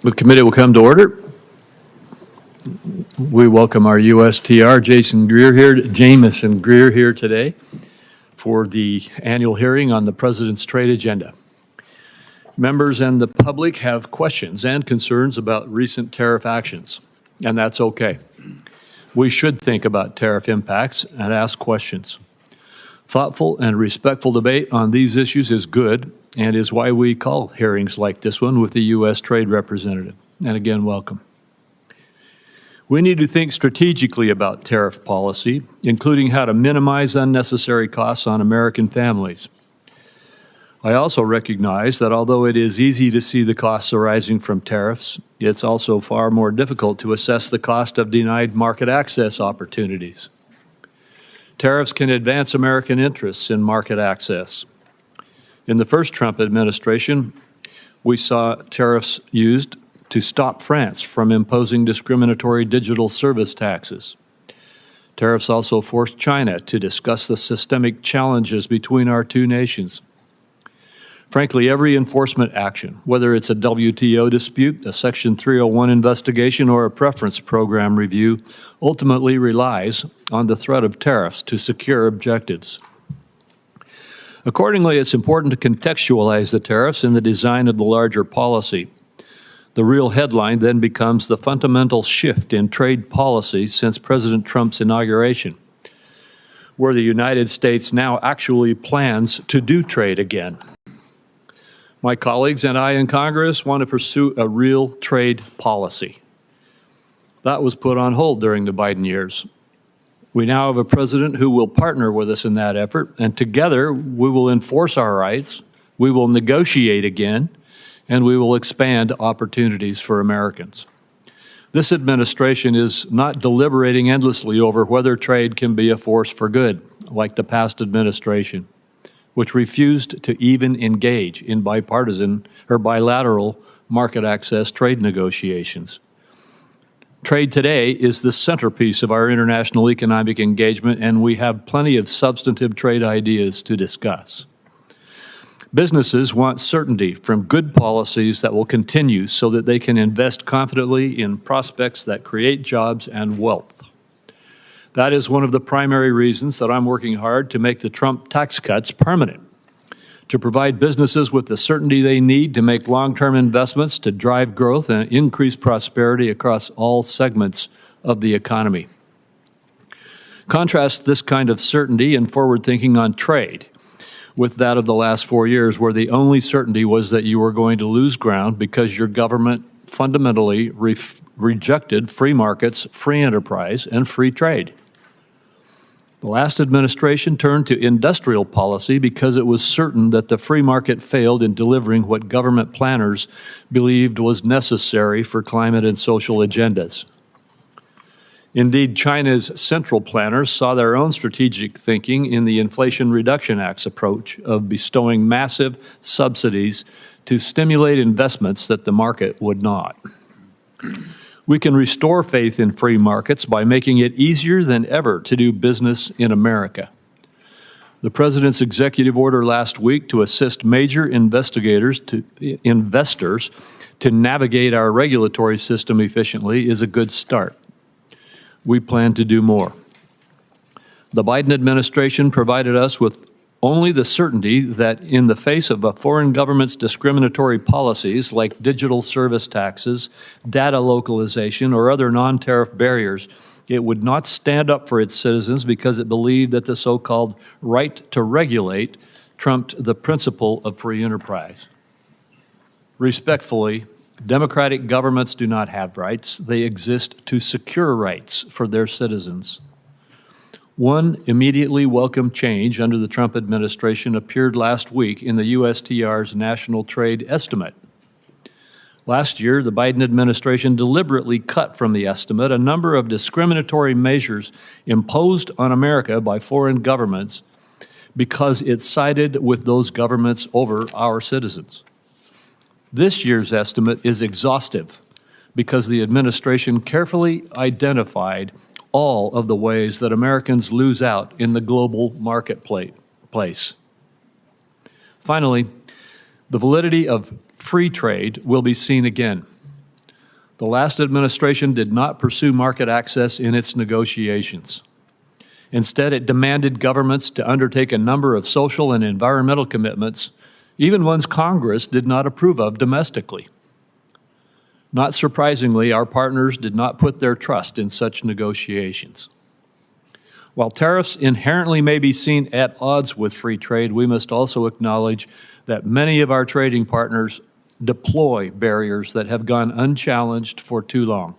The committee will come to order. We welcome our USTR, Jamison Greer here today for the annual hearing on the President's Trade Agenda. Members and the public have questions and concerns about recent tariff actions, and that's okay. We should think about tariff impacts and ask questions. Thoughtful and respectful debate on these issues is good and is why we call hearings like this one with the U.S. Trade Representative. And again, welcome. We need to think strategically about tariff policy, including how to minimize unnecessary costs on American families. I also recognize that although it is easy to see the costs arising from tariffs, it's also far more difficult to assess the cost of denied market access opportunities. Tariffs can advance American interests in market access. In the first Trump administration, we saw tariffs used to stop France from imposing discriminatory digital service taxes. Tariffs also forced China to discuss the systemic challenges between our two nations. Frankly, every enforcement action, whether it's a WTO dispute, a Section 301 investigation, or a preference program review, ultimately relies on the threat of tariffs to secure objectives. Accordingly, it's important to contextualize the tariffs in the design of the larger policy. The real headline then becomes the fundamental shift in trade policy since President Trump's inauguration, where the United States now actually plans to do trade again. My colleagues and I in Congress want to pursue a real trade policy. That was put on hold during the Biden years. We now have a president who will partner with us in that effort, and together we will enforce our rights, we will negotiate again, and we will expand opportunities for Americans. This administration is not deliberating endlessly over whether trade can be a force for good, like the past administration, which refused to even engage in bipartisan or bilateral market access trade negotiations. Trade today is the centerpiece of our international economic engagement, and we have plenty of substantive trade ideas to discuss. Businesses want certainty from good policies that will continue so that they can invest confidently in prospects that create jobs and wealth. That is one of the primary reasons that I'm working hard to make the Trump tax cuts permanent, to provide businesses with the certainty they need to make long-term investments to drive growth and increase prosperity across all segments of the economy. Contrast this kind of certainty and forward thinking on trade with that of the last 4 years, where the only certainty was that you were going to lose ground because your government fundamentally rejected free markets, free enterprise, and free trade. The last administration turned to industrial policy because it was certain that the free market failed in delivering what government planners believed was necessary for climate and social agendas. Indeed, China's central planners saw their own strategic thinking in the Inflation Reduction Act's approach of bestowing massive subsidies to stimulate investments that the market would not. We can restore faith in free markets by making it easier than ever to do business in America. The President's executive order last week to assist major investors to navigate our regulatory system efficiently is a good start. We plan to do more. The Biden administration provided us with only the certainty that in the face of a foreign government's discriminatory policies like digital service taxes, data localization, or other non-tariff barriers, it would not stand up for its citizens because it believed that the so-called right to regulate trumped the principle of free enterprise. Respectfully, democratic governments do not have rights. They exist to secure rights for their citizens. One immediately welcome change under the Trump administration appeared last week in the USTR's National Trade Estimate. Last year, the Biden administration deliberately cut from the estimate a number of discriminatory measures imposed on America by foreign governments because it sided with those governments over our citizens. This year's estimate is exhaustive because the administration carefully identified all of the ways that Americans lose out in the global marketplace. Finally, the validity of free trade will be seen again. The last administration did not pursue market access in its negotiations. Instead, it demanded governments to undertake a number of social and environmental commitments, even ones Congress did not approve of domestically. Not surprisingly, our partners did not put their trust in such negotiations. While tariffs inherently may be seen at odds with free trade, we must also acknowledge that many of our trading partners deploy barriers that have gone unchallenged for too long.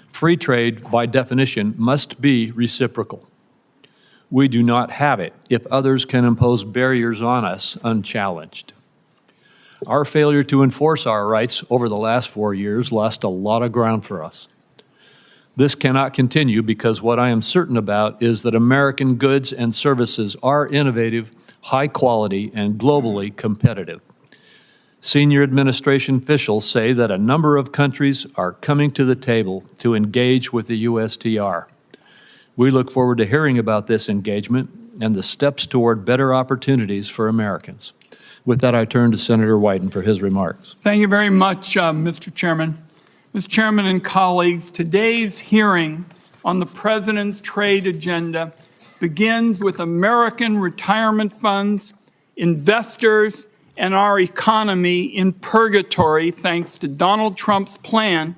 Free trade, by definition, must be reciprocal. We do not have it if others can impose barriers on us unchallenged. Our failure to enforce our rights over the last 4 years lost a lot of ground for us. This cannot continue because what I am certain about is that American goods and services are innovative, high quality, and globally competitive. Senior administration officials say that a number of countries are coming to the table to engage with the USTR. We look forward to hearing about this engagement and the steps toward better opportunities for Americans. With that, I turn to Senator Wyden for his remarks. Thank you very much, Mr. Chairman. Mr. Chairman and colleagues, today's hearing on the President's trade agenda begins with American retirement funds, investors, and our economy in purgatory thanks to Donald Trump's plan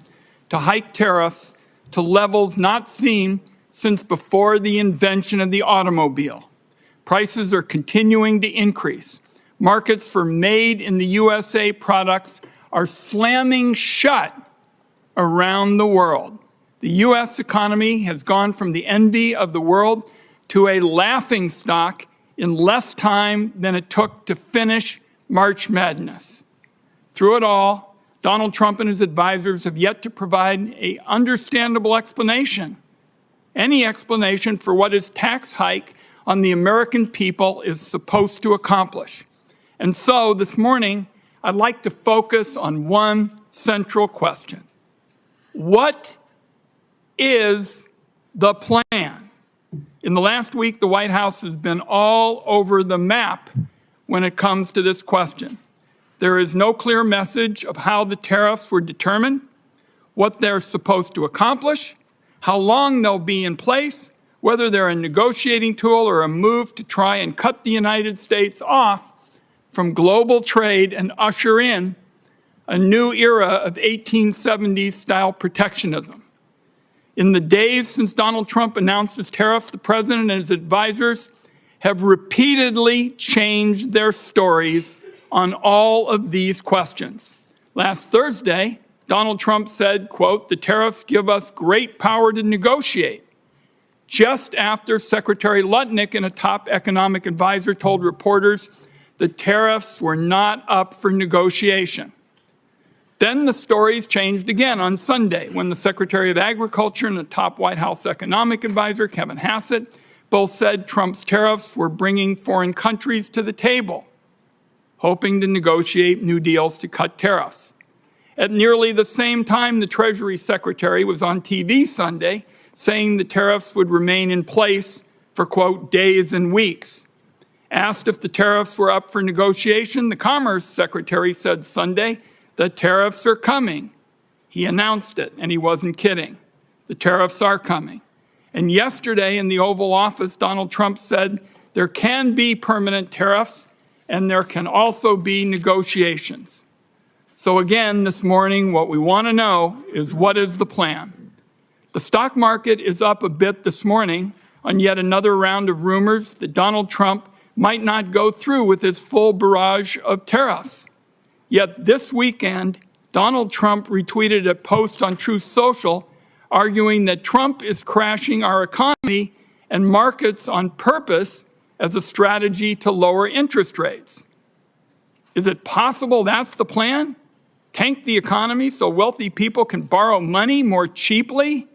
to hike tariffs to levels not seen since before the invention of the automobile. Prices are continuing to increase. Markets for made in the USA products are slamming shut around the world. The U.S. economy has gone from the envy of the world to a laughingstock in less time than it took to finish March Madness. Through it all, Donald Trump and his advisors have yet to provide an understandable explanation. Any explanation for what his tax hike on the American people is supposed to accomplish. And so this morning, I'd like to focus on one central question. What is the plan? In the last week, the White House has been all over the map when it comes to this question. There is no clear message of how the tariffs were determined, what they're supposed to accomplish, how long they'll be in place, whether they're a negotiating tool or a move to try and cut the United States off from global trade and usher in a new era of 1870s-style protectionism. In the days since Donald Trump announced his tariffs, the President and his advisors have repeatedly changed their stories on all of these questions. Last Thursday, Donald Trump said, quote, "The tariffs give us great power to negotiate," just after Secretary Lutnick and a top economic advisor told reporters the tariffs were not up for negotiation. Then the stories changed again on Sunday when the Secretary of Agriculture and the top White House economic advisor, Kevin Hassett, both said Trump's tariffs were bringing foreign countries to the table, hoping to negotiate new deals to cut tariffs. At nearly the same time, the Treasury Secretary was on TV Sunday saying the tariffs would remain in place for, quote, days and weeks. Asked if the tariffs were up for negotiation, the Commerce Secretary said Sunday, "The tariffs are coming." He announced it, and he wasn't kidding. The tariffs are coming. And yesterday in the Oval Office, Donald Trump said there can be permanent tariffs and there can also be negotiations. So again, this morning, what we want to know is what is the plan? The stock market is up a bit this morning on yet another round of rumors that Donald Trump might not go through with his full barrage of tariffs. Yet this weekend, Donald Trump retweeted a post on Truth Social arguing that Trump is crashing our economy and markets on purpose as a strategy to lower interest rates. Is it possible that's the plan? Tank the economy so wealthy people can borrow money more cheaply?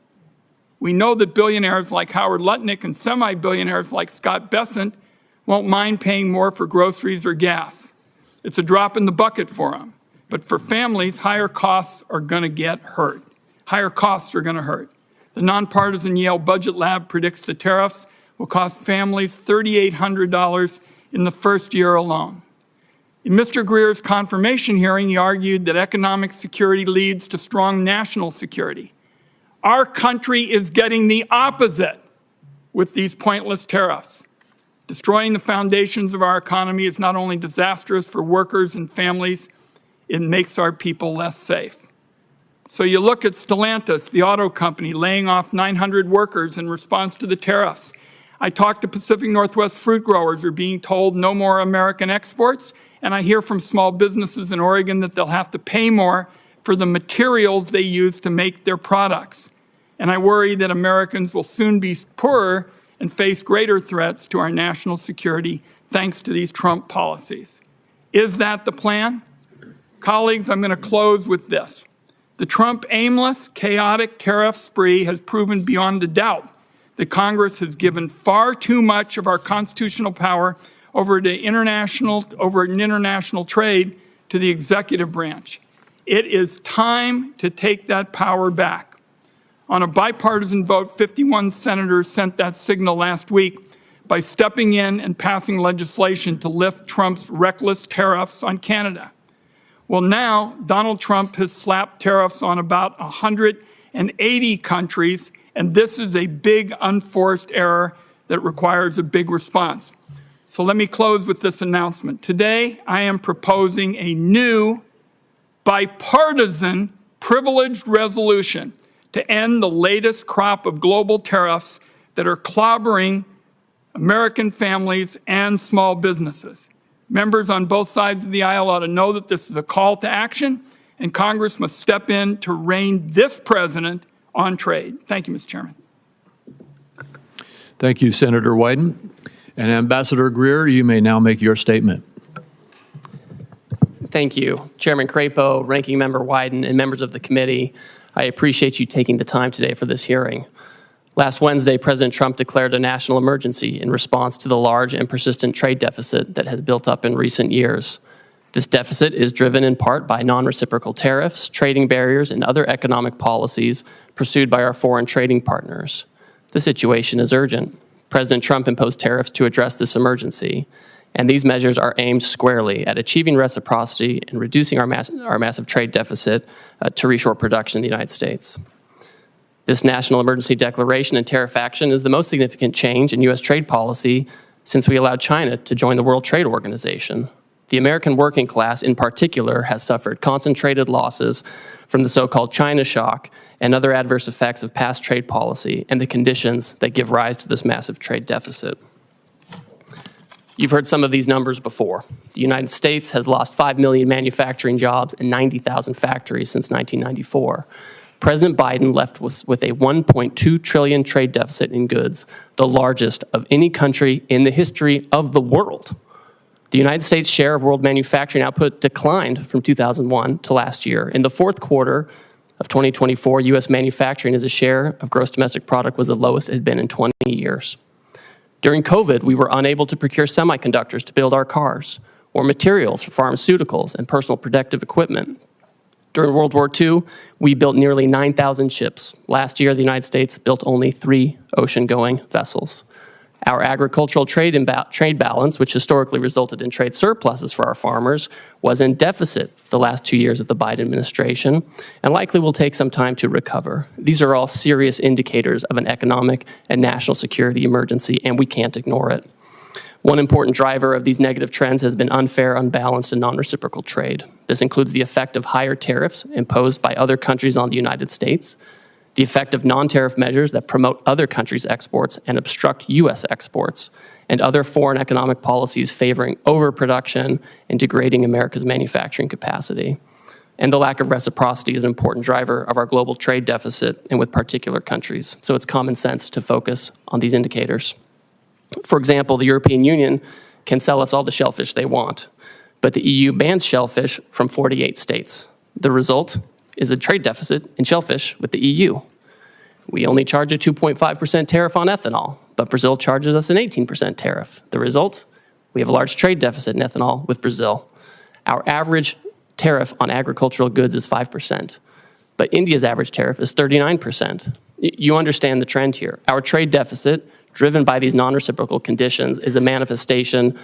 We know that billionaires like Howard Lutnick and semi-billionaires like Scott Bessent won't mind paying more for groceries or gas. It's a drop in the bucket for them. But for families, higher costs are going to get hurt. Higher costs are going to hurt. The nonpartisan Yale Budget Lab predicts the tariffs will cost families $3,800 in the first year alone. In Mr. Greer's confirmation hearing, he argued that economic security leads to strong national security. Our country is getting the opposite with these pointless tariffs. Destroying the foundations of our economy is not only disastrous for workers and families, it makes our people less safe. So you look at Stellantis, the auto company, laying off 900 workers in response to the tariffs. I talked to Pacific Northwest fruit growers who are being told no more American exports, and I hear from small businesses in Oregon that they'll have to pay more for the materials they use to make their products. And I worry that Americans will soon be poorer and face greater threats to our national security thanks to these Trump policies. Is that the plan? Colleagues, I'm going to close with this. The Trump aimless, chaotic tariff spree has proven beyond a doubt that Congress has given far too much of our constitutional power over international trade to the executive branch. It is time to take that power back. On a bipartisan vote, 51 senators sent that signal last week by stepping in and passing legislation to lift Trump's reckless tariffs on Canada. Well, now Donald Trump has slapped tariffs on about 180 countries, and this is a big unforced error that requires a big response. So let me close with this announcement. Today, I am proposing a new bipartisan privileged resolution to end the latest crop of global tariffs that are clobbering American families and small businesses. Members on both sides of the aisle ought to know that this is a call to action, and Congress must step in to rein this president on trade. Thank you, Mr. Chairman. Thank you, Senator Wyden. And Ambassador Greer, you may now make your statement. Thank you. Chairman Crapo, Ranking Member Wyden, and members of the committee, I appreciate you taking the time today for this hearing. Last Wednesday, President Trump declared a national emergency in response to the large and persistent trade deficit that has built up in recent years. This deficit is driven in part by non-reciprocal tariffs, trading barriers, and other economic policies pursued by our foreign trading partners. The situation is urgent. President Trump imposed tariffs to address this emergency, and these measures are aimed squarely at achieving reciprocity and reducing our massive trade deficit to reshore production in the United States. This national emergency declaration and tariff action is the most significant change in U.S. trade policy since we allowed China to join the World Trade Organization. The American working class, in particular, has suffered concentrated losses from the so-called China shock and other adverse effects of past trade policy and the conditions that give rise to this massive trade deficit. You've heard some of these numbers before. The United States has lost 5 million manufacturing jobs and 90,000 factories since 1994. President Biden left with a $1.2 trillion trade deficit in goods, the largest of any country in the history of the world. The United States' share of world manufacturing output declined from 2001 to last year. In the fourth quarter of 2024, U.S. manufacturing as a share of gross domestic product was the lowest it had been in 20 years. During COVID, we were unable to procure semiconductors to build our cars, or materials for pharmaceuticals and personal protective equipment. During World War II, we built nearly 9,000 ships. Last year, the United States built only 3 ocean-going vessels. Our agricultural trade balance, which historically resulted in trade surpluses for our farmers, was in deficit the last 2 years of the Biden administration and likely will take some time to recover. These are all serious indicators of an economic and national security emergency, and we can't ignore it. One important driver of these negative trends has been unfair, unbalanced, and non-reciprocal trade. This includes the effect of higher tariffs imposed by other countries on the United States, the effect of non-tariff measures that promote other countries' exports and obstruct U.S. exports, and other foreign economic policies favoring overproduction and degrading America's manufacturing capacity. And the lack of reciprocity is an important driver of our global trade deficit and with particular countries. So it's common sense to focus on these indicators. For example, the European Union can sell us all the shellfish they want, but the EU bans shellfish from 48 states. The result is a trade deficit in shellfish with the EU. We only charge a 2.5% tariff on ethanol, but Brazil charges us an 18% tariff. The result? We have a large trade deficit in ethanol with Brazil. Our average tariff on agricultural goods is 5%, but India's average tariff is 39%. You understand the trend here. Our trade deficit, driven by these non-reciprocal conditions, is a manifestation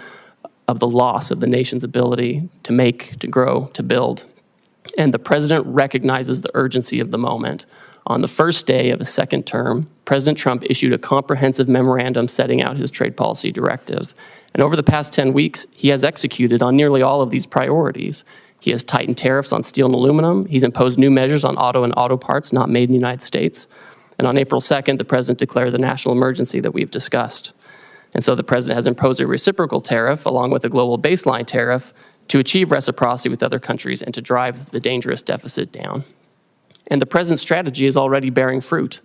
of the loss of the nation's ability to make, to grow, to build. And the president recognizes the urgency of the moment. On the first day of his second term, President Trump issued a comprehensive memorandum setting out his trade policy directive. And over the past 10 weeks, he has executed on nearly all of these priorities. He has tightened tariffs on steel and aluminum. He's imposed new measures on auto and auto parts not made in the United States. And on April 2nd, the president declared the national emergency that we've discussed. And so the president has imposed a reciprocal tariff along with a global baseline tariff to achieve reciprocity with other countries and to drive the dangerous deficit down. And the president's strategy is already bearing fruit.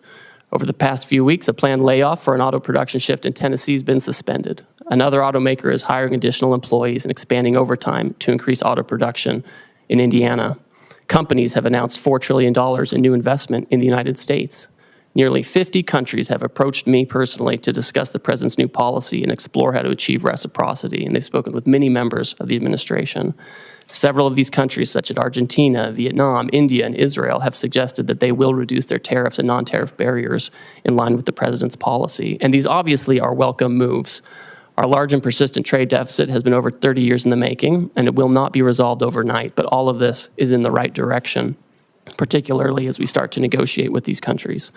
Over the past few weeks, a planned layoff for an auto production shift in Tennessee has been suspended. Another automaker is hiring additional employees and expanding overtime to increase auto production in Indiana. Companies have announced $4 trillion in new investment in the United States. Nearly 50 countries have approached me personally to discuss the president's new policy and explore how to achieve reciprocity, and they've spoken with many members of the administration. Several of these countries, such as Argentina, Vietnam, India, and Israel, have suggested that they will reduce their tariffs and non-tariff barriers in line with the president's policy. And these obviously are welcome moves. Our large and persistent trade deficit has been over 30 years in the making, and it will not be resolved overnight, but all of this is in the right direction, particularly as we start to negotiate with these countries.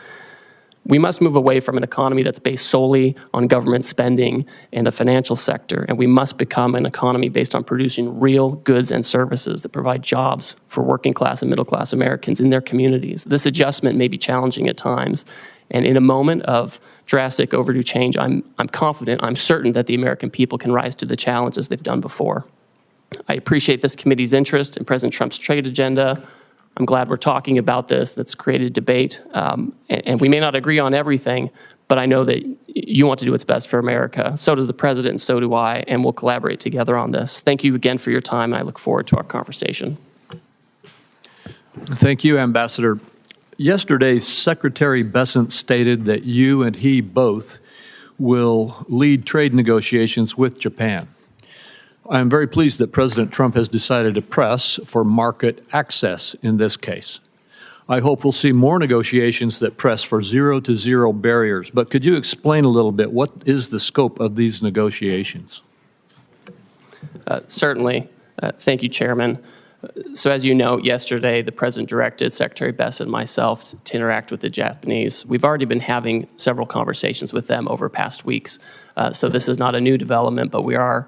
We must move away from an economy that's based solely on government spending and the financial sector, and we must become an economy based on producing real goods and services that provide jobs for working class and middle class Americans in their communities. This adjustment may be challenging at times, and in a moment of drastic overdue change, I'm confident, I'm certain that the American people can rise to the challenges they've done before. I appreciate this committee's interest in President Trump's trade agenda. I'm glad we're talking about this. That's created debate. And we may not agree on everything, but I know that you want to do what's best for America. So does the president, and so do I, and we'll collaborate together on this. Thank you again for your time, and I look forward to our conversation. Thank you, Ambassador. Yesterday, Secretary Bessent stated that you and he both will lead trade negotiations with Japan. I am very pleased that President Trump has decided to press for market access in this case. I hope we'll see more negotiations that press for zero-to-zero barriers, but could you explain a little bit what is the scope of these negotiations? Certainly. Thank you, Chairman. So as you know, yesterday the President directed Secretary Bessent and myself to interact with the Japanese. We've already been having several conversations with them over past weeks. So this is not a new development, but we are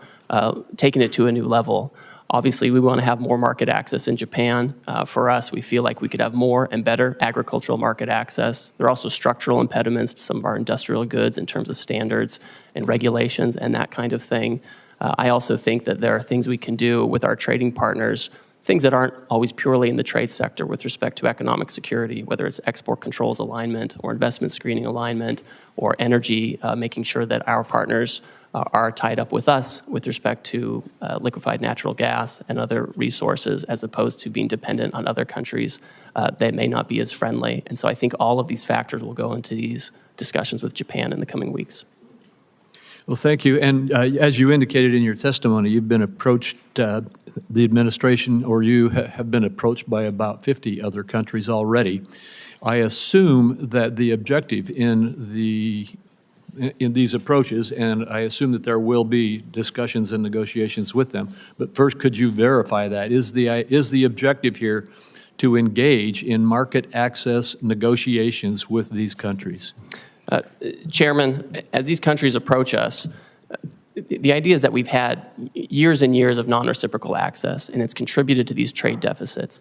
taking it to a new level. Obviously, we want to have more market access in Japan. For us, we feel like we could have more and better agricultural market access. There are also structural impediments to some of our industrial goods in terms of standards and regulations and that kind of thing. I also think that there are things we can do with our trading partners, things that aren't always purely in the trade sector with respect to economic security, whether it's export controls alignment or investment screening alignment or energy, making sure that our partners are tied up with us with respect to liquefied natural gas and other resources, as opposed to being dependent on other countries that may not be as friendly. And so I think all of these factors will go into these discussions with Japan in the coming weeks. Well, thank you. And as you indicated in your testimony, you've been approached, the administration or you have been approached by about 50 other countries already. I assume that the objective in these approaches, and I assume that there will be discussions and negotiations with them, but first, could you verify that? Is the objective here to engage in market access negotiations with these countries? Chairman, as these countries approach us, the idea is that we've had years and years of non-reciprocal access, and it's contributed to these trade deficits.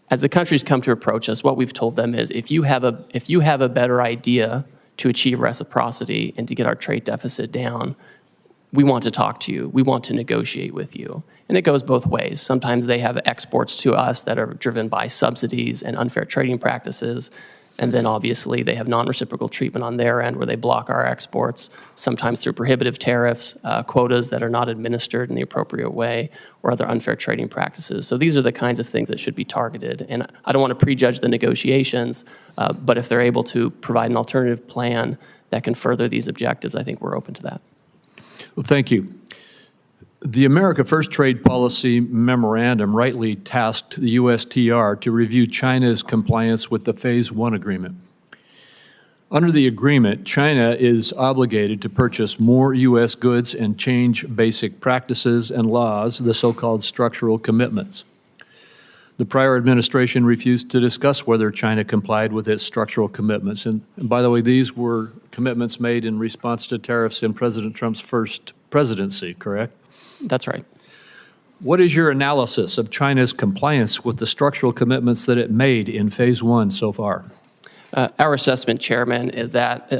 As the countries come to approach us, what we've told them is, if you have a better idea to achieve reciprocity and to get our trade deficit down, we want to talk to you. We want to negotiate with you. And it goes both ways. Sometimes they have exports to us that are driven by subsidies and unfair trading practices. And then obviously they have non-reciprocal treatment on their end where they block our exports, sometimes through prohibitive tariffs, quotas that are not administered in the appropriate way, or other unfair trading practices. So these are the kinds of things that should be targeted. And I don't want to prejudge the negotiations, but if they're able to provide an alternative plan that can further these objectives, I think we're open to that. Well, thank you. The America First Trade Policy Memorandum rightly tasked the USTR to review China's compliance with the Phase 1 agreement. Under the agreement, China is obligated to purchase more U.S. goods and change basic practices and laws, the so-called structural commitments. The prior administration refused to discuss whether China complied with its structural commitments. And by the way, these were commitments made in response to tariffs in President Trump's first presidency, correct? That's right. What is your analysis of China's compliance with the structural commitments that it made in Phase 1 so far? Our assessment, Chairman, is that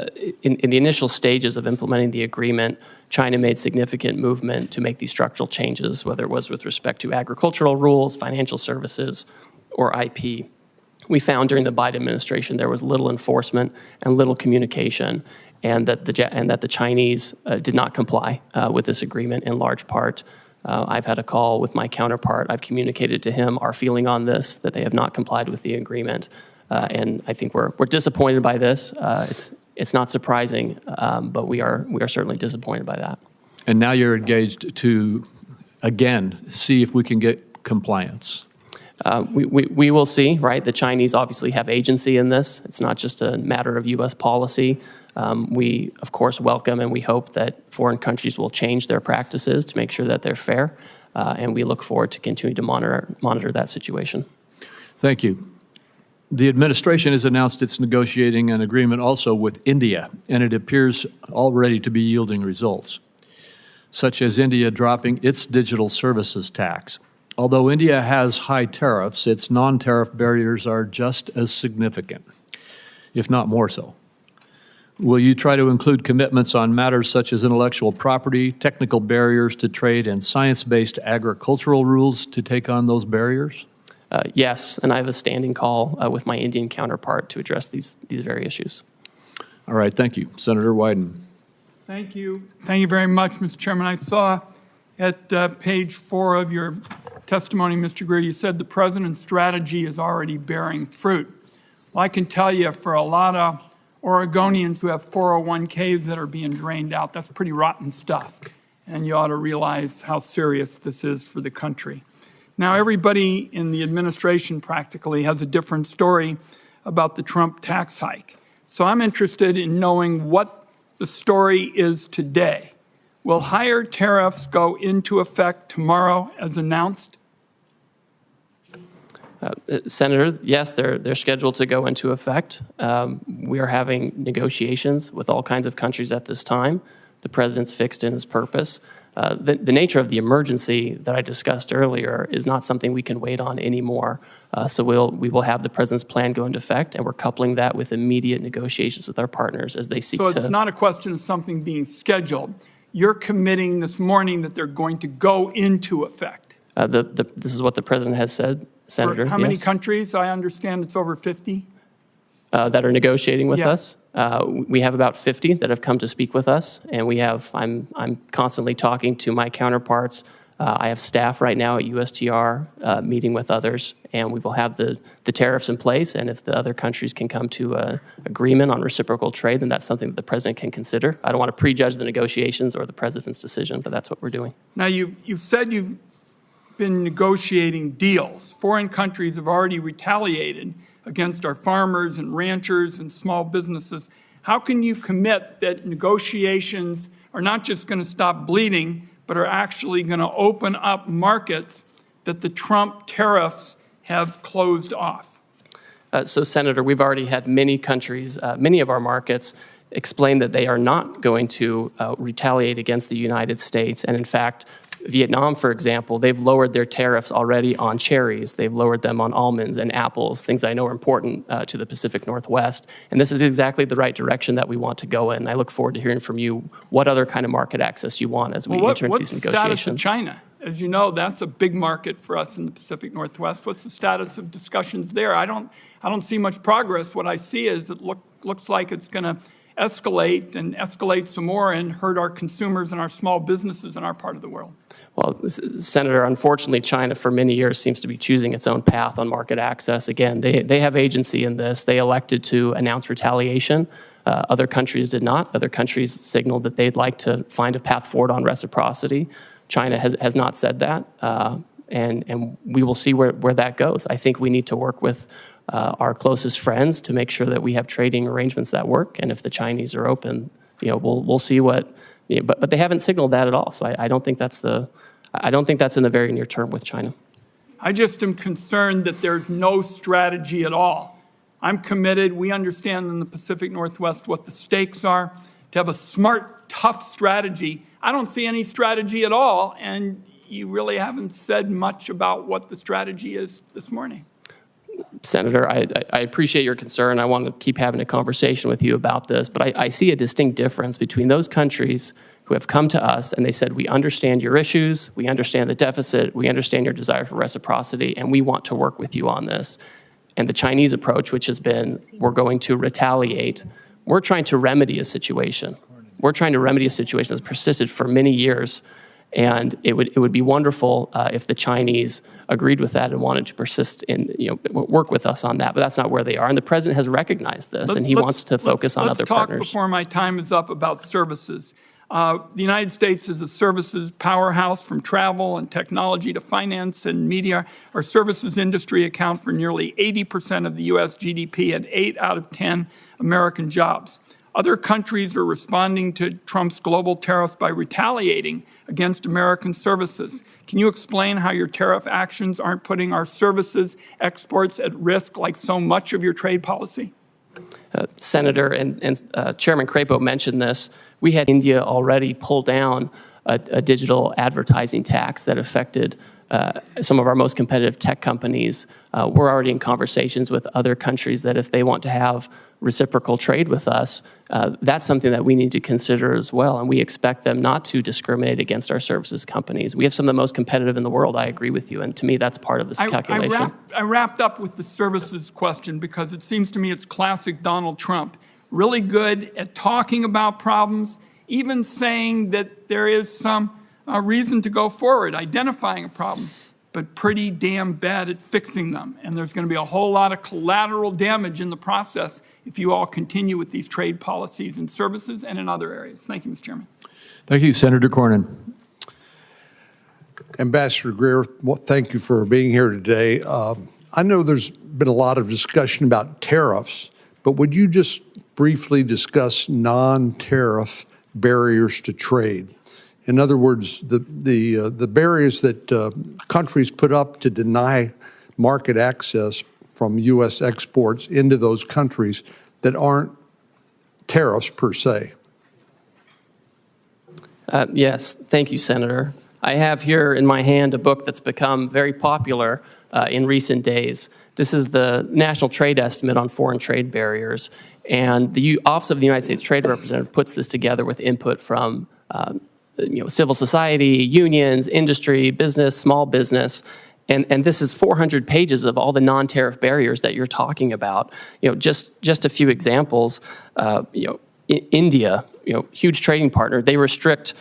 in the initial stages of implementing the agreement, China made significant movement to make these structural changes, whether it was with respect to agricultural rules, financial services, or IP. We found during the Biden administration there was little enforcement and little communication, and that the Chinese did not comply with this agreement in large part. I've had a call with my counterpart. I've communicated to him our feeling on this, that they have not complied with the agreement. And I think we're disappointed by this. It's not surprising, but we are certainly disappointed by that. And now you're engaged to, again, see if we can get compliance. We will see, right? The Chinese obviously have agency in this. It's not just a matter of U.S. policy. We, of course, welcome and we hope that foreign countries will change their practices to make sure that they're fair. And we look forward to continuing to monitor that situation. Thank you. The administration has announced it's negotiating an agreement also with India, and it appears already to be yielding results, such as India dropping its digital services tax. Although India has high tariffs, its non-tariff barriers are just as significant, if not more so. Will you try to include commitments on matters such as intellectual property, technical barriers to trade, and science-based agricultural rules to take on those barriers? Yes, and I have a standing call with my Indian counterpart to address these very issues. All right, thank you. Senator Wyden. Thank you. Thank you very much, Mr. Chairman. I saw at page 4 of your testimony, Mr. Greer, you said the president's strategy is already bearing fruit. Well, I can tell you for a lot of Oregonians who have 401ks that are being drained out, that's pretty rotten stuff. And you ought to realize how serious this is for the country. Now, everybody in the administration practically has a different story about the Trump tax hike. So I'm interested in knowing what the story is today. Will higher tariffs go into effect tomorrow as announced? Senator, yes, they're scheduled to go into effect. We are having negotiations with all kinds of countries at this time. The president's fixed in his purpose. The nature of the emergency that I discussed earlier is not something we can wait on anymore. So we will have the president's plan go into effect, and we're coupling that with immediate negotiations with our partners as they seek to. So it's not a question of something being scheduled. You're committing this morning that they're going to go into effect. This is what the president has said, Senator. For how many countries? I understand it's over 50. That are negotiating with Yes. us. We have about 50 that have come to speak with us, and I'm constantly talking to my counterparts. I have staff right now at USTR meeting with others, and we will have the tariffs in place, and if the other countries can come to an agreement on reciprocal trade, then that's something that the president can consider. I don't want to prejudge the negotiations or the president's decision, but that's what we're doing. Now, you've said you've been negotiating deals. Foreign countries have already retaliated against our farmers and ranchers and small businesses. How can you commit that negotiations are not just going to stop bleeding, but are actually going to open up markets that the Trump tariffs have closed off? So, Senator, we've already had many countries, many of our markets, explain that they are not going to retaliate against the United States. And in fact, Vietnam, for example, they've lowered their tariffs already on cherries. They've lowered them on almonds and apples, things that I know are important to the Pacific Northwest. And this is exactly the right direction that we want to go in. I look forward to hearing from you what other kind of market access you want as we enter into these negotiations. What's the status of China? As you know, that's a big market for us in the Pacific Northwest. What's the status of discussions there? I don't see much progress. What I see is it looks like it's going to escalate and escalate some more and hurt our consumers and our small businesses in our part of the world. Well, Senator, unfortunately, China for many years seems to be choosing its own path on market access. Again, they have agency in this. They elected to announce retaliation. Other countries did not. Other countries signaled that they'd like to find a path forward on reciprocity. China has not said that. and we will see where that goes. I think we need to work with our closest friends to make sure that we have trading arrangements that work, and if the Chinese are open, we'll see what. But they haven't signaled that at all, so I don't think that's in the very near term with China. I just am concerned that there's no strategy at all. I'm committed. We understand in the Pacific Northwest what the stakes are. To have a smart, tough strategy, I don't see any strategy at all, and you really haven't said much about what the strategy is this morning. Senator, I appreciate your concern. I want to keep having a conversation with you about this, but I see a distinct difference between those countries who have come to us and they said, we understand your issues, we understand the deficit, we understand your desire for reciprocity, and we want to work with you on this. And the Chinese approach, which has been, we're going to retaliate. We're trying to remedy a situation. We're trying to remedy a situation that's persisted for many years. And it would be wonderful if the Chinese agreed with that and wanted to persist in, work with us on that. But that's not where they are. And the president has recognized this, and he wants to focus on other partners. Let's talk before my time is up about services. The United States is a services powerhouse, from travel and technology to finance and media. Our services industry account for nearly 80% of the U.S. GDP and 8 out of 10 American jobs. Other countries are responding to Trump's global tariffs by retaliating against American services. Can you explain how your tariff actions aren't putting our services exports at risk like so much of your trade policy? Senator and Chairman Crapo mentioned this. We had India already pull down a digital advertising tax that affected some of our most competitive tech companies. We're already in conversations with other countries that if they want to have reciprocal trade with us, that's something that we need to consider as well. And we expect them not to discriminate against our services companies. We have some of the most competitive in the world. I agree with you. And to me, that's part of this calculation. I wrapped up with the services question because it seems to me it's classic Donald Trump. Really good at talking about problems, even saying that there is some reason to go forward, identifying a problem, but pretty damn bad at fixing them. And there's going to be a whole lot of collateral damage in the process if you all continue with these trade policies in services and in other areas. Thank you, Mr. Chairman. Thank you, Senator Cornyn. Ambassador Greer, thank you for being here today. I know there's been a lot of discussion about tariffs, but would you just briefly discuss non-tariff barriers to trade? In other words, the barriers that countries put up to deny market access from U.S. exports into those countries that aren't tariffs per se. Yes, thank you, Senator. I have here in my hand a book that's become very popular in recent days. This is the National Trade Estimate on Foreign Trade Barriers, and the Office of the United States Trade Representative puts this together with input from civil society, unions, industry, business, small business, and this is 400 pages of all the non-tariff barriers that you're talking about. Just a few examples. India, huge trading partner, they restrict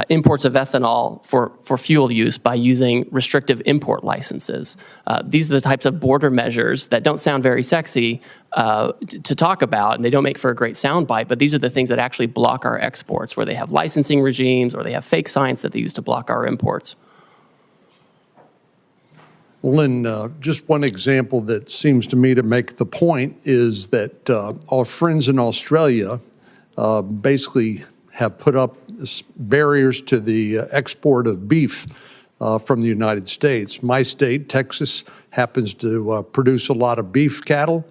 imports of ethanol for fuel use by using restrictive import licenses. These are the types of border measures that don't sound very sexy to talk about, and they don't make for a great soundbite, but these are the things that actually block our exports, where they have licensing regimes or they have fake science that they use to block our imports. Well, and just one example that seems to me to make the point is that our friends in Australia basically have put up barriers to the export of beef from the United States. My state, Texas, happens to produce a lot of beef cattle,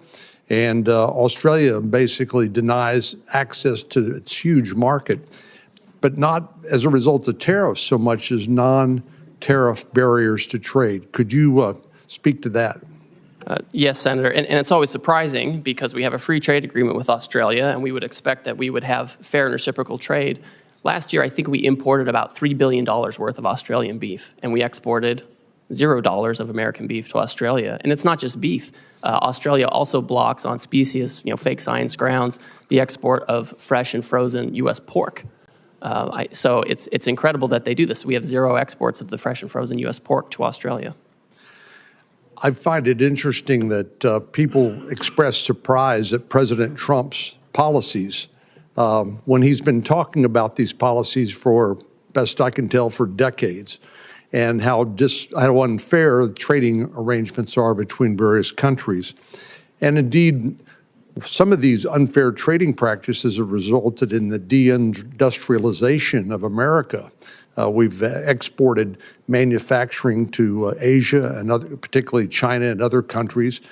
and Australia basically denies access to its huge market, but not as a result of tariffs so much as non-tariff barriers to trade. Could you speak to that? Yes, Senator, and it's always surprising because we have a free trade agreement with Australia, and we would expect that we would have fair and reciprocal trade. Last year, I think we imported about $3 billion worth of Australian beef, and we exported $0 of American beef to Australia. And it's not just beef. Australia also blocks on specious, fake science grounds, the export of fresh and frozen U.S. pork. So it's incredible that they do this. We have zero exports of the fresh and frozen U.S. pork to Australia. I find it interesting that people express surprise at President Trump's policies when he's been talking about these policies for, best I can tell, for decades. and how unfair trading arrangements are between various countries. And indeed, some of these unfair trading practices have resulted in the deindustrialization of America. We've exported manufacturing to Asia and particularly China and other countries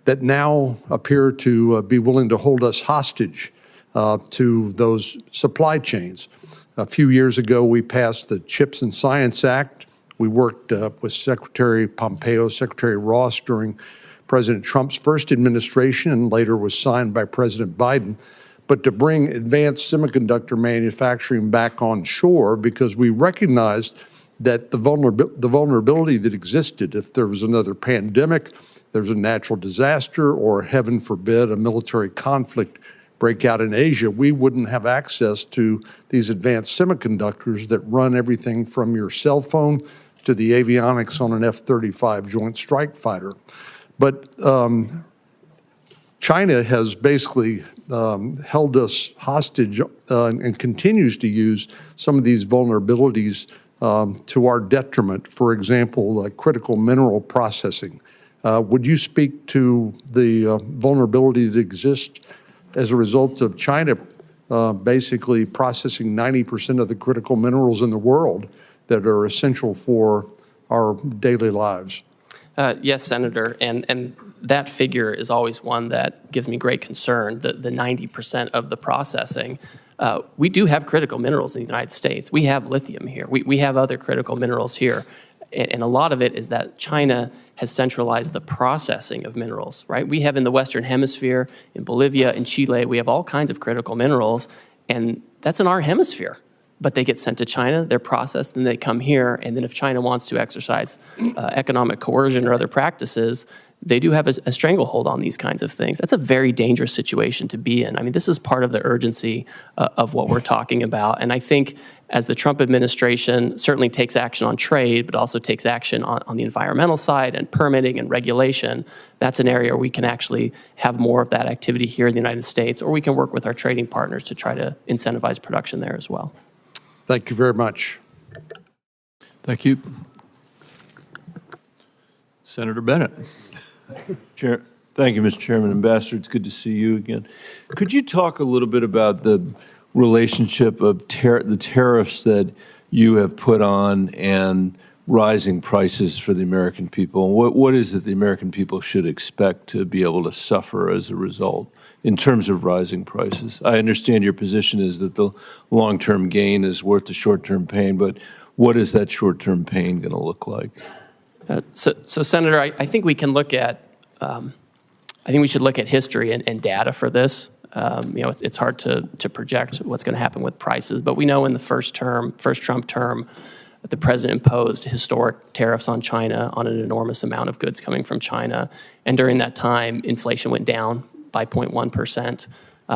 that now appear to be willing to hold us hostage to those supply chains. A few years ago, we passed the CHIPS and Science Act. We worked with Secretary Pompeo, Secretary Ross during President Trump's first administration and later was signed by President Biden, but to bring advanced semiconductor manufacturing back on shore because we recognized that the vulnerability that existed if there was another pandemic, there's a natural disaster, or heaven forbid, a military conflict break out in Asia, we wouldn't have access to these advanced semiconductors that run everything from your cell phone to the avionics on an F-35 Joint Strike Fighter. But China has basically held us hostage and continues to use some of these vulnerabilities to our detriment. For example, critical mineral processing. Would you speak to the vulnerability that exists as a result of China basically processing 90% of the critical minerals in the world that are essential for our daily lives? Yes, Senator, and that figure is always one that gives me great concern, the 90% of the processing. We do have critical minerals in the United States. We have lithium here. We have other critical minerals here. And a lot of it is that China has centralized the processing of minerals, right? We have in the Western Hemisphere, in Bolivia, in Chile, we have all kinds of critical minerals, and that's in our hemisphere. But they get sent to China, they're processed, and they come here, and then if China wants to exercise economic coercion or other practices, they do have a stranglehold on these kinds of things. That's a very dangerous situation to be in. I mean, this is part of the urgency of what we're talking about. And I think as the Trump administration certainly takes action on trade, but also takes action on the environmental side and permitting and regulation, that's an area where we can actually have more of that activity here in the United States, or we can work with our trading partners to try to incentivize production there as well. Thank you very much. Thank you. Senator Bennett. Thank you, Mr. Chairman. Ambassador, it's good to see you again. Could you talk a little bit about the relationship of the tariffs that you have put on and rising prices for the American people? What is it the American people should expect to be able to suffer as a result in terms of rising prices? I understand your position is that the long-term gain is worth the short-term pain, but what is that short-term pain going to look like? So Senator, I think we can look at, I think we should look at history and data for this. You know, it's hard to project what's going to happen with prices, but we know in the first Trump term, the president imposed historic tariffs on China on an enormous amount of goods coming from China. And during that time, inflation went down by 0.1%.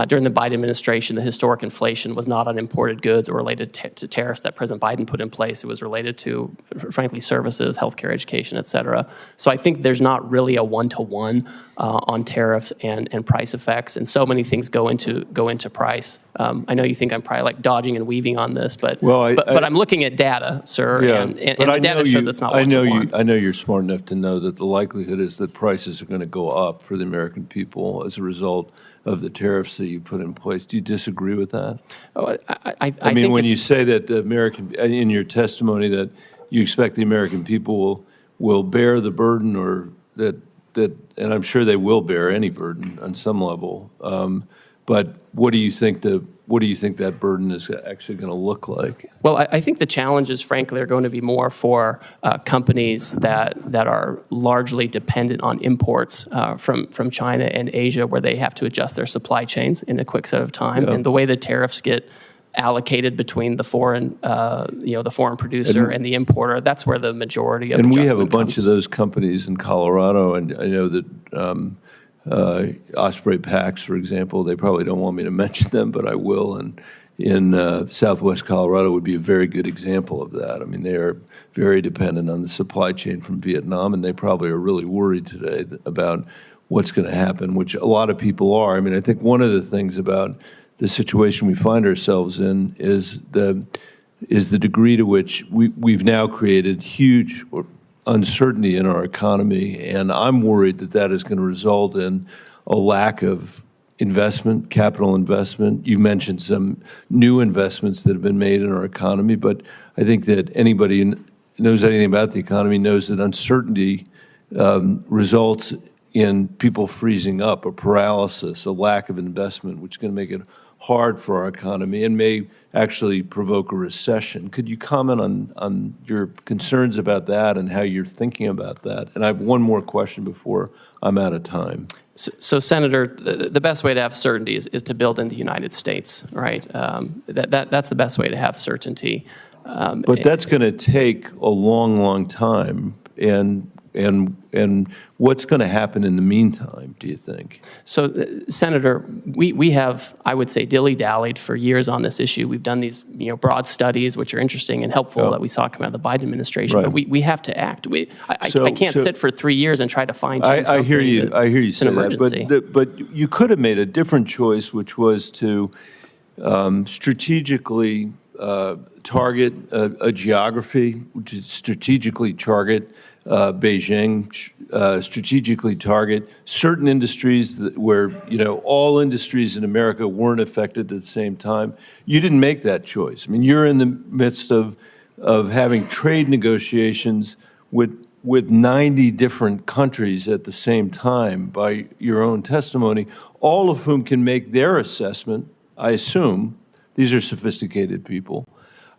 During the Biden administration, the historic inflation was not on imported goods or related to tariffs that President Biden put in place. It was related to, frankly, services, healthcare, education, et cetera. So I think there's not really a one-to-one on tariffs and price effects, and so many things go into price. I know you think I'm probably like dodging and weaving on this, but I'm looking at data, sir, Yeah, and the data shows it's not one-to-one. I know you're smart enough to know that the likelihood is that prices are going to go up for the American people as a result of the tariffs that you put in place. Do you disagree with that? Oh, I mean, when you say that the American, in your testimony, that you expect the American people will bear the burden, or that, and I'm sure they will bear any burden on some level. But what do you think that burden is actually going to look like? Well, I think the challenges, frankly, are going to be more for companies that are largely dependent on imports from China and Asia, where they have to adjust their supply chains in a quick set of time. Yeah. And the way the tariffs get allocated between the foreign producer and the importer, that's where the majority of adjustment comes. And we have a bunch of those companies in Colorado, and I know that Osprey Packs, for example, they probably don't want me to mention them, but I will. And in Southwest Colorado would be a very good example of that. I mean, they are very dependent on the supply chain from Vietnam, and they probably are really worried today about what's going to happen, which a lot of people are. I mean, I think one of the things about the situation we find ourselves in is is the degree to which we've now created huge uncertainty in our economy, and I'm worried that that is going to result in a lack of investment, capital investment. You mentioned some new investments that have been made in our economy, but I think that anybody who knows anything about the economy knows that uncertainty results in people freezing up, a paralysis, a lack of investment, which is going to make it hard for our economy and may actually provoke a recession. Could you comment on your concerns about that and how you're thinking about that? And I have one more question before I'm out of time. So Senator, the best way to have certainty is to build in the United States, right? That's the best way to have certainty. But that's going to take a long, long time. And what's going to happen in the meantime, do you think? So, Senator, we have, I would say, dilly-dallied for years on this issue. We've done these broad studies, which are interesting and helpful that we saw come out of the Biden administration. Right. But we have to act. I can't sit for 3 years and try to fine-tune something. I hear you. I hear you say that. But you could have made a different choice, which was to strategically target a geography, which is strategically target Beijing, strategically target certain industries where, all industries in America weren't affected at the same time. You didn't make that choice. I mean, you're in the midst of having trade negotiations with 90 different countries at the same time by your own testimony, all of whom can make their assessment, I assume, these are sophisticated people,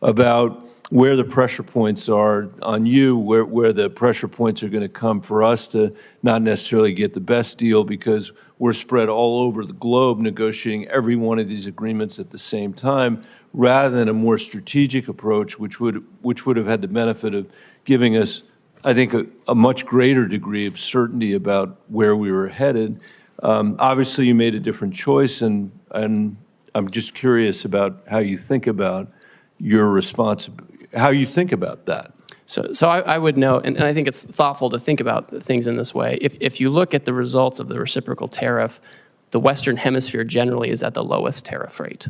about where the pressure points are on you, where the pressure points are going to come for us to not necessarily get the best deal because we're spread all over the globe negotiating every one of these agreements at the same time, rather than a more strategic approach, which would have had the benefit of giving us, I think, a much greater degree of certainty about where we were headed. Obviously, you made a different choice, and I'm just curious about how you think about your responsibility. How you think about that? So I would note, and I think it's thoughtful to think about things in this way. If you look at the results of the reciprocal tariff, the Western Hemisphere generally is at the lowest tariff rate.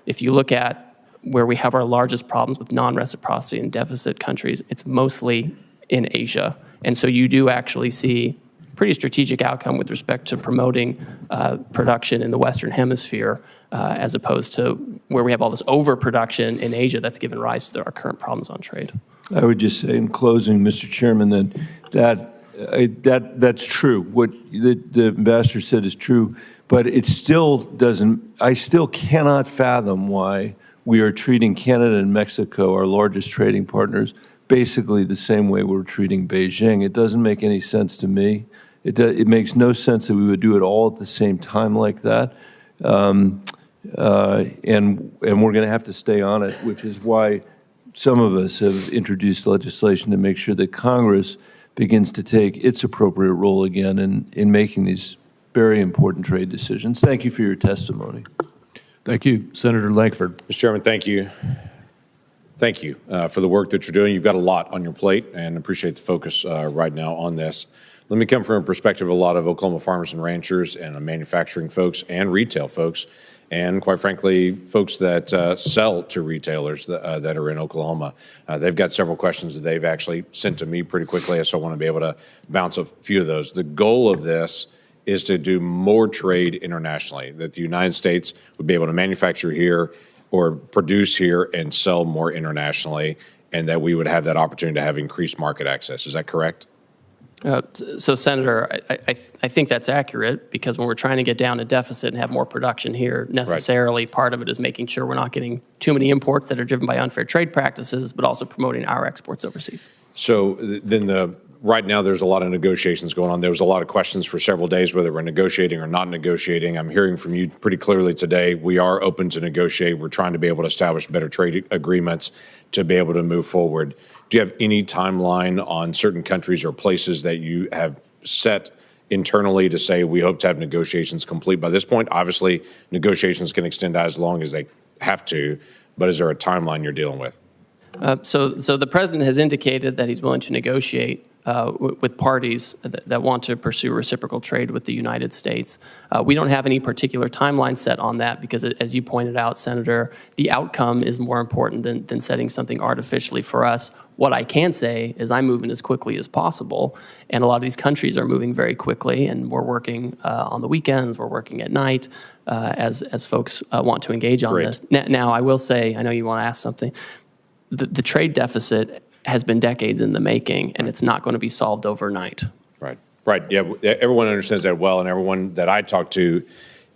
If you look at where we have our largest problems with non-reciprocity and deficit countries, it's mostly in Asia. And so you do actually see pretty strategic outcome with respect to promoting production in the Western Hemisphere as opposed to where we have all this overproduction in Asia that's given rise to our current problems on trade. I would just say in closing, Mr. Chairman, that's true. What the ambassador said is true, but it still doesn't, I still cannot fathom why we are treating Canada and Mexico, our largest trading partners, basically the same way we're treating Beijing. It doesn't make any sense to me. It makes no sense that we would do it all at the same time like that. And we're going to have to stay on it, which is why some of us have introduced legislation to make sure that Congress begins to take its appropriate role again in making these very important trade decisions. Thank you for your testimony. Thank you. Senator Lankford. Mr. Chairman, thank you. Thank you for the work that you're doing. You've got a lot on your plate, and appreciate the focus right now on this. Let me come from a perspective of a lot of Oklahoma farmers and ranchers and manufacturing folks and retail folks, and quite frankly, folks that sell to retailers that are in Oklahoma. They've got several questions that they've actually sent to me pretty quickly, so I want to be able to bounce a few of those. The goal of this is to do more trade internationally, that the United States would be able to manufacture here or produce here and sell more internationally, and that we would have that opportunity to have increased market access. Is that correct? So, Senator, I think that's accurate, because when we're trying to get down a deficit and have more production here, necessarily part of it is making sure we're not getting too many imports that are driven by unfair trade practices, but also promoting our exports overseas. So then right now there's a lot of negotiations going on. There was a lot of questions for several days whether we're negotiating or not negotiating. I'm hearing from you pretty clearly today. We are open to negotiate. We're trying to be able to establish better trade agreements to be able to move forward. Do you have any timeline on certain countries or places that you have set internally to say we hope to have negotiations complete by this point? Obviously, negotiations can extend as long as they have to, but is there a timeline you're dealing with? So the president has indicated that he's willing to negotiate with parties that want to pursue reciprocal trade with the United States. We don't have any particular timeline set on that because, as you pointed out, Senator, the outcome is more important than setting something artificially for us. What I can say is I'm moving as quickly as possible, and a lot of these countries are moving very quickly, and we're working on the weekends, we're working at night as folks want to engage on this. Now, I will say, I know you want to ask something, the trade deficit has been decades in the making, and it's not going to be solved overnight. Right. Yeah, everyone understands that well, and everyone that I talk to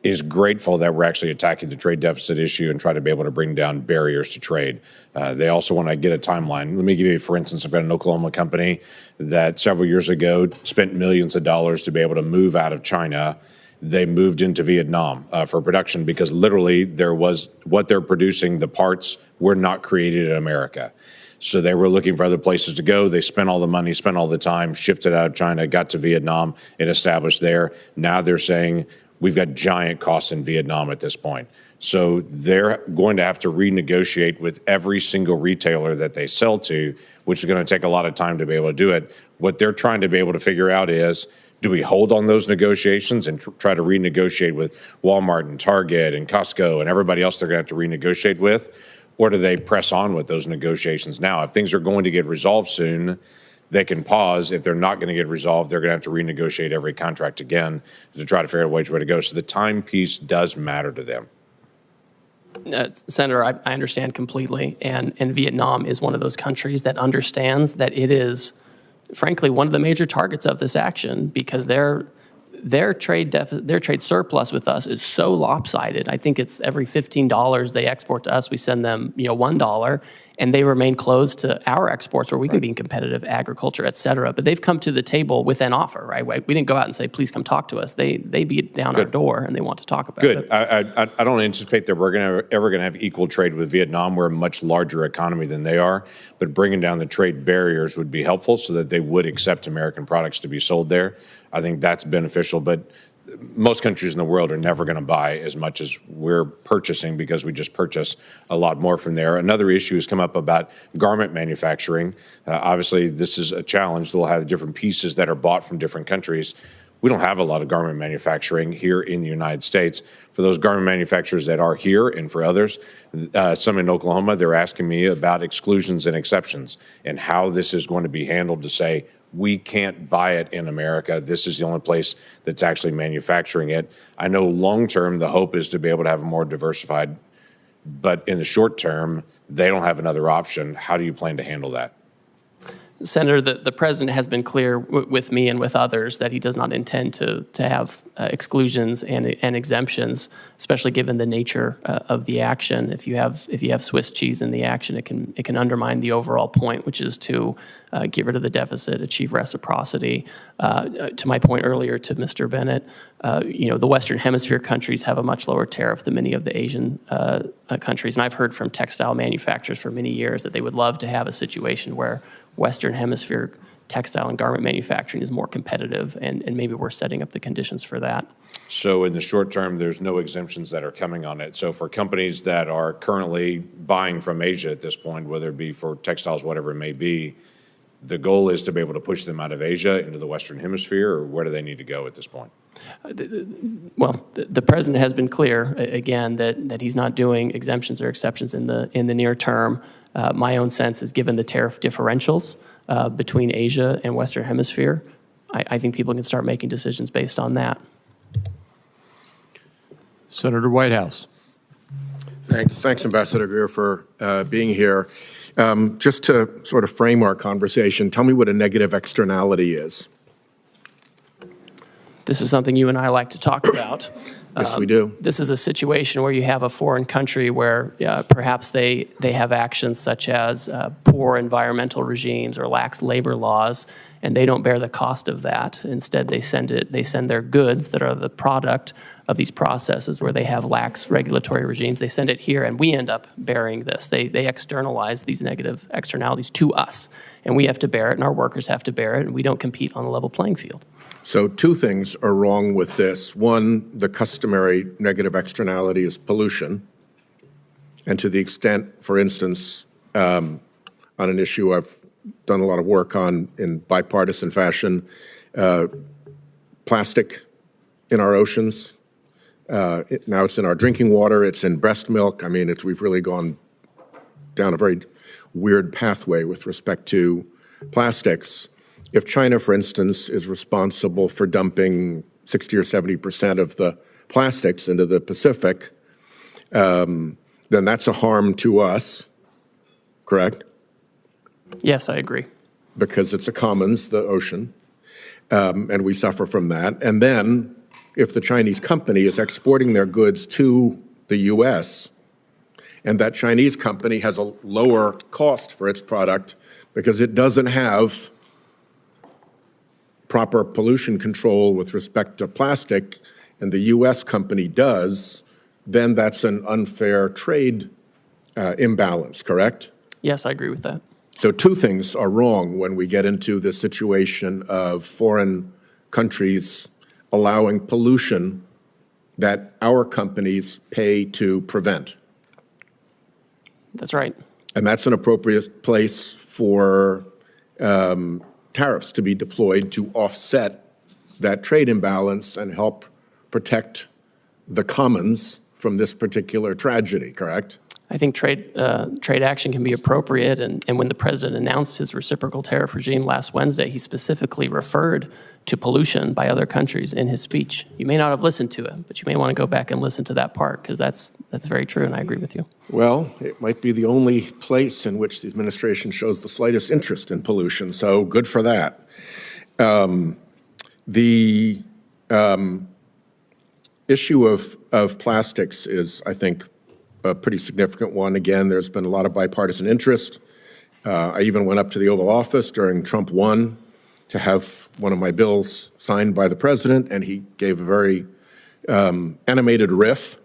is grateful that we're actually attacking the trade deficit issue and try to be able to bring down barriers to trade. They also want to get a timeline. Let me give you, for instance, I've got an Oklahoma company that several years ago spent millions of dollars to be able to move out of China. They moved into Vietnam for production because literally there was what they're producing, the parts were not created in America. So they were looking for other places to go. They spent all the money, spent all the time, shifted out of China, got to Vietnam and established there. Now they're saying we've got giant costs in Vietnam at this point. So they're going to have to renegotiate with every single retailer that they sell to, which is going to take a lot of time to be able to do it. What they're trying to be able to figure out is, do we hold on those negotiations and try to renegotiate with Walmart and Target and Costco and everybody else they're going to have to renegotiate with? Or do they press on with those negotiations now? If things are going to get resolved soon, they can pause. If they're not going to get resolved, they're going to have to renegotiate every contract again to try to figure out which way to go. So the time piece does matter to them. Senator, I understand completely, and Vietnam is one of those countries that understands that it is, frankly, one of the major targets of this action because their trade surplus with us is so lopsided. I think it's every $15 they export to us, we send them $1, and they remain closed to our exports where we can be competitive, agriculture, et cetera. But they've come to the table with an offer, right? We didn't go out and say, please come talk to us. They beat down our door and they want to talk about it. I don't anticipate that we're ever going to have equal trade with Vietnam. We're a much larger economy than they are, but bringing down the trade barriers would be helpful so that they would accept American products to be sold there. I think that's beneficial, but most countries in the world are never going to buy as much as we're purchasing because we just purchase a lot more from there. Another issue has come up about garment manufacturing. Obviously, this is a challenge. We'll have different pieces that are bought from different countries. We don't have a lot of garment manufacturing here in the United States. For those garment manufacturers that are here and for others, some in Oklahoma, they're asking me about exclusions and exceptions and how this is going to be handled to say, we can't buy it in America. This is the only place that's actually manufacturing it. I know long-term, the hope is to be able to have a more diversified, but in the short term, they don't have another option. How do you plan to handle that? Senator, the president has been clear with me and with others that he does not intend to have exclusions and exemptions, especially given the nature of the action. If you have Swiss cheese in the action, it can undermine the overall point, which is to get rid of the deficit, achieve reciprocity. To my point earlier to Mr. Bennett, the Western Hemisphere countries have a much lower tariff than many of the Asian countries, and I've heard from textile manufacturers for many years that they would love to have a situation where Western Hemisphere textile and garment manufacturing is more competitive, and maybe we're setting up the conditions for that. So in the short term, there's no exemptions that are coming on it. So for companies that are currently buying from Asia at this point, whether it be for textiles, whatever it may be, the goal is to be able to push them out of Asia into the Western Hemisphere, or where do they need to go at this point? Well, the president has been clear, again, that he's not doing exemptions or exceptions in the near term. My own sense is, given the tariff differentials between Asia and Western Hemisphere, I think people can start making decisions based on that. Senator Whitehouse. Thanks, Ambassador Greer, for being here. Just to sort of frame our conversation, tell me what a negative externality is. This is something you and I like to talk about. Yes, we do. This is a situation where you have a foreign country where perhaps they have actions such as poor environmental regimes or lax labor laws, and they don't bear the cost of that. Instead, they send their goods that are the product of these processes where they have lax regulatory regimes. They send it here, and we end up bearing this. They externalize these negative externalities to us, and we have to bear it, and our workers have to bear it, and we don't compete on a level playing field. So two things are wrong with this. One, the customary negative externality is pollution. And to the extent, for instance, on an issue I've done a lot of work on in bipartisan fashion, plastic in our oceans. Now it's in our drinking water, it's in breast milk. I mean, we've really gone down a very weird pathway with respect to plastics. If China, for instance, is responsible for dumping 60 or 70% of the plastics into the Pacific, then that's a harm to us, correct? Yes, I agree. Because it's a commons, the ocean, and we suffer from that. And then if the Chinese company is exporting their goods to the U.S., and that Chinese company has a lower cost for its product because it doesn't have proper pollution control with respect to plastic, and the U.S. company does, then that's an unfair trade imbalance, correct? Yes, I agree with that. So two things are wrong when we get into the situation of foreign countries allowing pollution that our companies pay to prevent. That's right. And that's an appropriate place for tariffs to be deployed to offset that trade imbalance and help protect the commons from this particular tragedy, correct? I think trade action can be appropriate, and when the president announced his reciprocal tariff regime last Wednesday, he specifically referred to pollution by other countries in his speech. You may not have listened to it, but you may want to go back and listen to that part, because that's very true, and I agree with you. Well, it might be the only place in which the administration shows the slightest interest in pollution, so good for that. The issue of plastics is, I think, a pretty significant one. Again, there's been a lot of bipartisan interest. I even went up to the Oval Office during Trump 1 to have one of my bills signed by the president, and he gave a very animated riff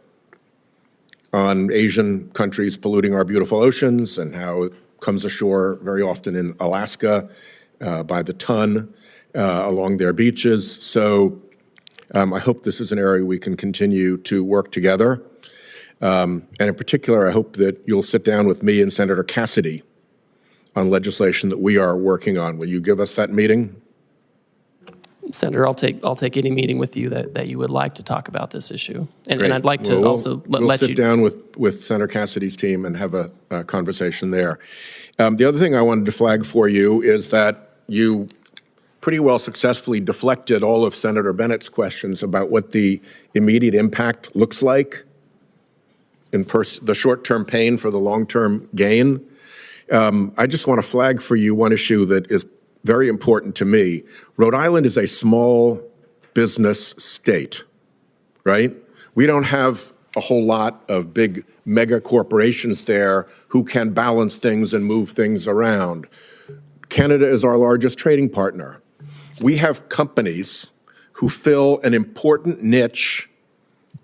on Asian countries polluting our beautiful oceans and how it comes ashore very often in Alaska by the ton along their beaches. So I hope this is an area we can continue to work together. And in particular, I hope that you'll sit down with me and Senator Cassidy on legislation that we are working on. Will you give us that meeting? Senator, I'll take any meeting with you that you would like to talk about this issue. And Great. I'd like to Well, also we'll let you sit down with Senator Cassidy's team and have a conversation there. The other thing I wanted to flag for you is that you pretty well successfully deflected all of Senator Bennett's questions about what the immediate impact looks like in the short-term pain for the long-term gain. I just want to flag for you one issue that is very important to me. Rhode Island is a small business state, right? We don't have a whole lot of big mega corporations there who can balance things and move things around. Canada is our largest trading partner. We have companies who fill an important niche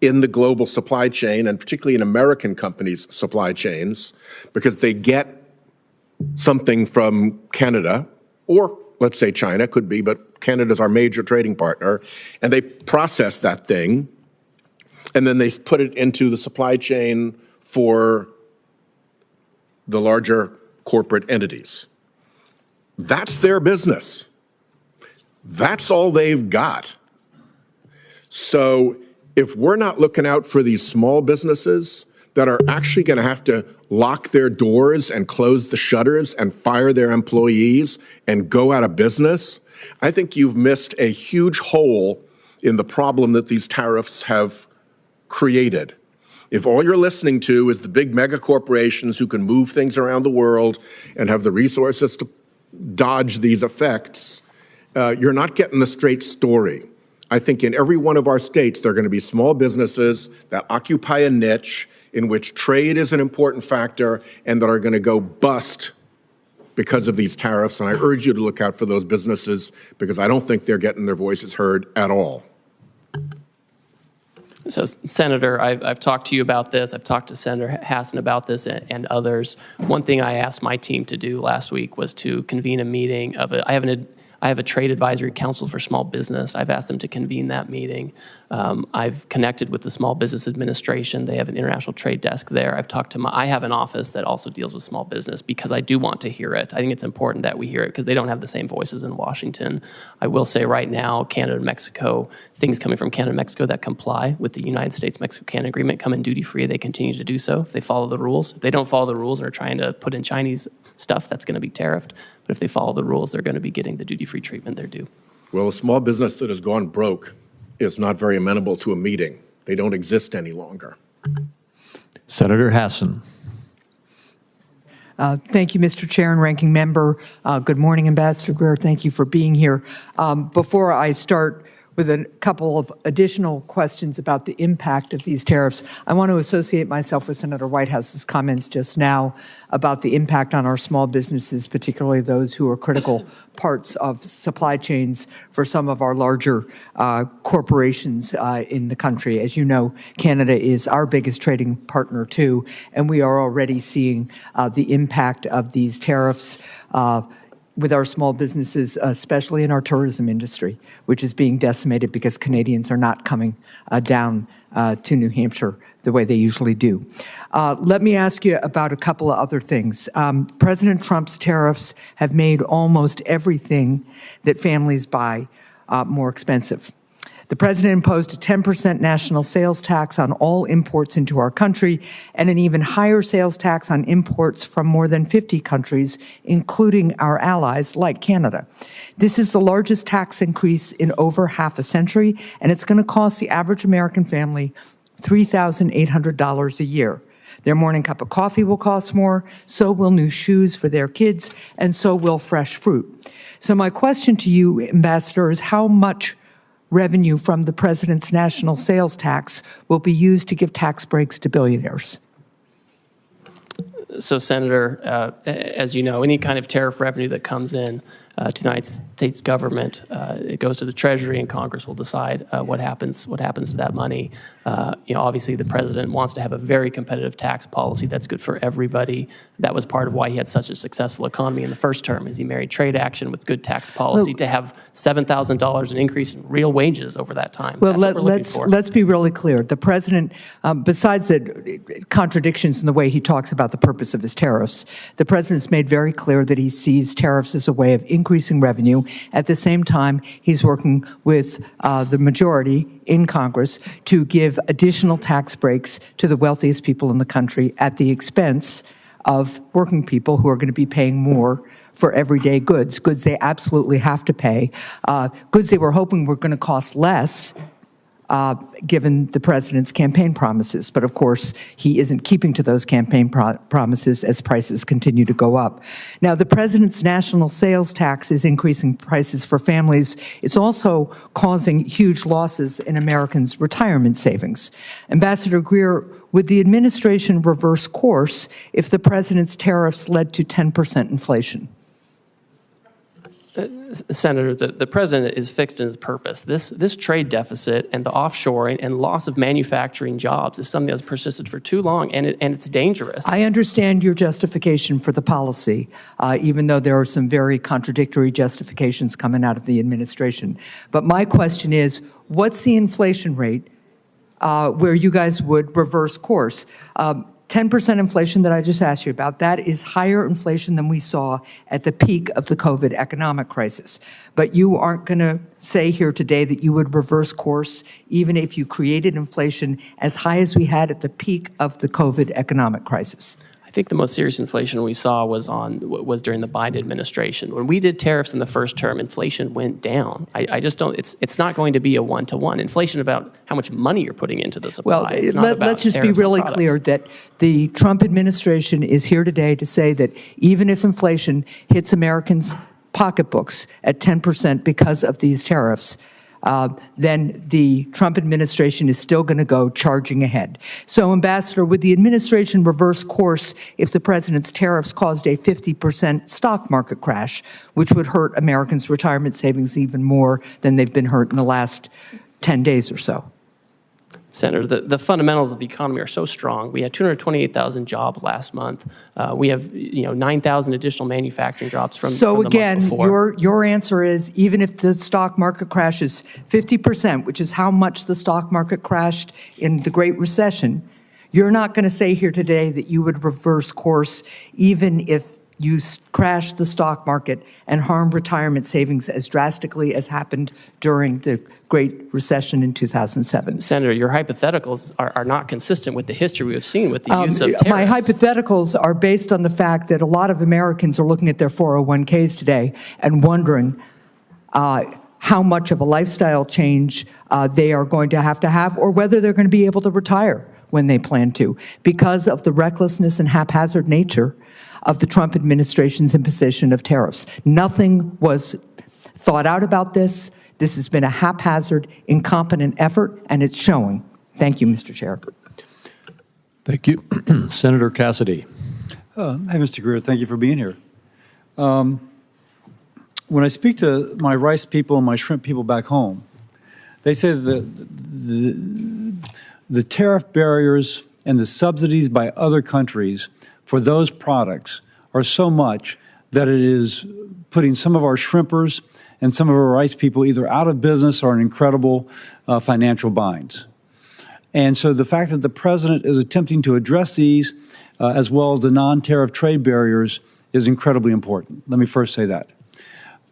in the global supply chain, and particularly in American companies' supply chains, because they get something from Canada, or let's say China, could be, but Canada's our major trading partner, and they process that thing, and then they put it into the supply chain for the larger corporate entities. That's their business. That's all they've got. So if we're not looking out for these small businesses that are actually going to have to lock their doors and close the shutters and fire their employees and go out of business, I think you've missed a huge hole in the problem that these tariffs have created. If all you're listening to is the big mega corporations who can move things around the world and have the resources to dodge these effects, you're not getting the straight story. I think in every one of our states, there are going to be small businesses that occupy a niche in which trade is an important factor and that are going to go bust because of these tariffs. And I urge you to look out for those businesses because I don't think they're getting their voices heard at all. So, Senator, I've talked to you about this. I've talked to Senator Hassan about this and others. One thing I asked my team to do last week was to convene a meeting of I have a trade advisory council for small business. I've asked them to convene that meeting I've connected with the Small Business Administration. They have an international trade desk there. I have an office that also deals with small business because I do want to hear it. I think it's important that we hear it because they don't have the same voices in Washington. I will say right now, Canada and Mexico, things coming from Canada and Mexico that comply with the United States-Mexico-Canada agreement come in duty-free. They continue to do so if they follow the rules. If they don't follow the rules and are trying to put in Chinese stuff, that's going to be tariffed. But if they follow the rules, they're going to be getting the duty-free treatment they're due. Well, a small business that has gone broke is not very amenable to a meeting. They don't exist any longer. Senator Hassan. Thank you, Mr. Chair and Ranking Member. Good morning, Ambassador Greer. Thank you for being here. Before I start with a couple of additional questions about the impact of these tariffs, I want to associate myself with Senator Whitehouse's comments just now about the impact on our small businesses, particularly those who are critical parts of supply chains for some of our larger corporations in the country. As you know, Canada is our biggest trading partner too, and we are already seeing the impact of these tariffs with our small businesses, especially in our tourism industry, which is being decimated because Canadians are not coming down to New Hampshire the way they usually do. Let me ask you about a couple of other things. President Trump's tariffs have made almost everything that families buy more expensive. The president imposed a 10% national sales tax on all imports into our country and an even higher sales tax on imports from more than 50 countries, including our allies like Canada. This is the largest tax increase in over half a century, and it's going to cost the average American family $3,800 a year. Their morning cup of coffee will cost more, so will new shoes for their kids, and so will fresh fruit. So my question to you, Ambassador, is how much revenue from the president's national sales tax will be used to give tax breaks to billionaires? So, Senator, as you know, any kind of tariff revenue that comes in to the United States government, it goes to the Treasury, and Congress will decide what happens to that money. Obviously, the president wants to have a very competitive tax policy that's good for everybody. That was part of why he had such a successful economy in the first term, is he married trade action with good tax policy to have $7,000 an increase in real wages over that time. Well, let's let's be really clear. The president, besides the contradictions in the way he talks about the purpose of his tariffs, the president's made very clear that he sees tariffs as a way of increasing revenue. At the same time, he's working with the majority in Congress to give additional tax breaks to the wealthiest people in the country at the expense of working people who are going to be paying more for everyday goods they absolutely have to pay, goods they were hoping were going to cost less, given the president's campaign promises. But of course, he isn't keeping to those campaign promises as prices continue to go up. Now, the president's national sales tax is increasing prices for families. It's also causing huge losses in Americans' retirement savings. Ambassador Greer, would the administration reverse course if the president's tariffs led to 10% inflation? Senator, the president is fixed in his purpose. This trade deficit and the offshoring and loss of manufacturing jobs is something that's persisted for too long, and it's dangerous. I understand your justification for the policy, even though there are some very contradictory justifications coming out of the administration. But my question is, what's the inflation rate where you guys would reverse course? 10% inflation that I just asked you about, that is higher inflation than we saw at the peak of the COVID economic crisis. But you aren't going to say here today that you would reverse course even if you created inflation as high as we had at the peak of the COVID economic crisis. I think the most serious inflation we saw was during the Biden administration. When we did tariffs in the first term, inflation went down. I just don't. It's not going to be a one-to-one. Inflation about how much money you're putting into the supply. Well, let's just be really clear that the Trump administration is here today to say that even if inflation hits Americans' pocketbooks at 10% because of these tariffs, then the Trump administration is still going to go charging ahead. So, Ambassador, would the administration reverse course if the president's tariffs caused a 50% stock market crash, which would hurt Americans' retirement savings even more than they've been hurt in the last 10 days or so? Senator, the fundamentals of the economy are so strong. We had 228,000 jobs last month. We have 9,000 additional manufacturing jobs from So the month again, before. your answer is even if the stock market crashes 50%, which is how much the stock market crashed in the Great Recession, you're not going to say here today that you would reverse course even if you crash the stock market and harm retirement savings as drastically as happened during the Great Recession in 2007. Senator, your hypotheticals are not consistent with the history we have seen with the use of tariffs. My hypotheticals are based on the fact that a lot of Americans are looking at their 401ks today and wondering how much of a lifestyle change they are going to have, or whether they're going to be able to retire when they plan to, because of the recklessness and haphazard nature of the Trump administration's imposition of tariffs. Nothing was thought out about this. This has been a haphazard, incompetent effort, and it's showing. Thank you, Mr. Chair. Thank you. Senator Cassidy. Hi, Mr. Greer. Thank you for being here. When I speak to my rice people and my shrimp people back home, they say that the tariff barriers and the subsidies by other countries for those products are so much that it is putting some of our shrimpers and some of our rice people either out of business or in incredible financial binds. And so the fact that the president is attempting to address these as well as the non-tariff trade barriers is incredibly important. Let me first say that.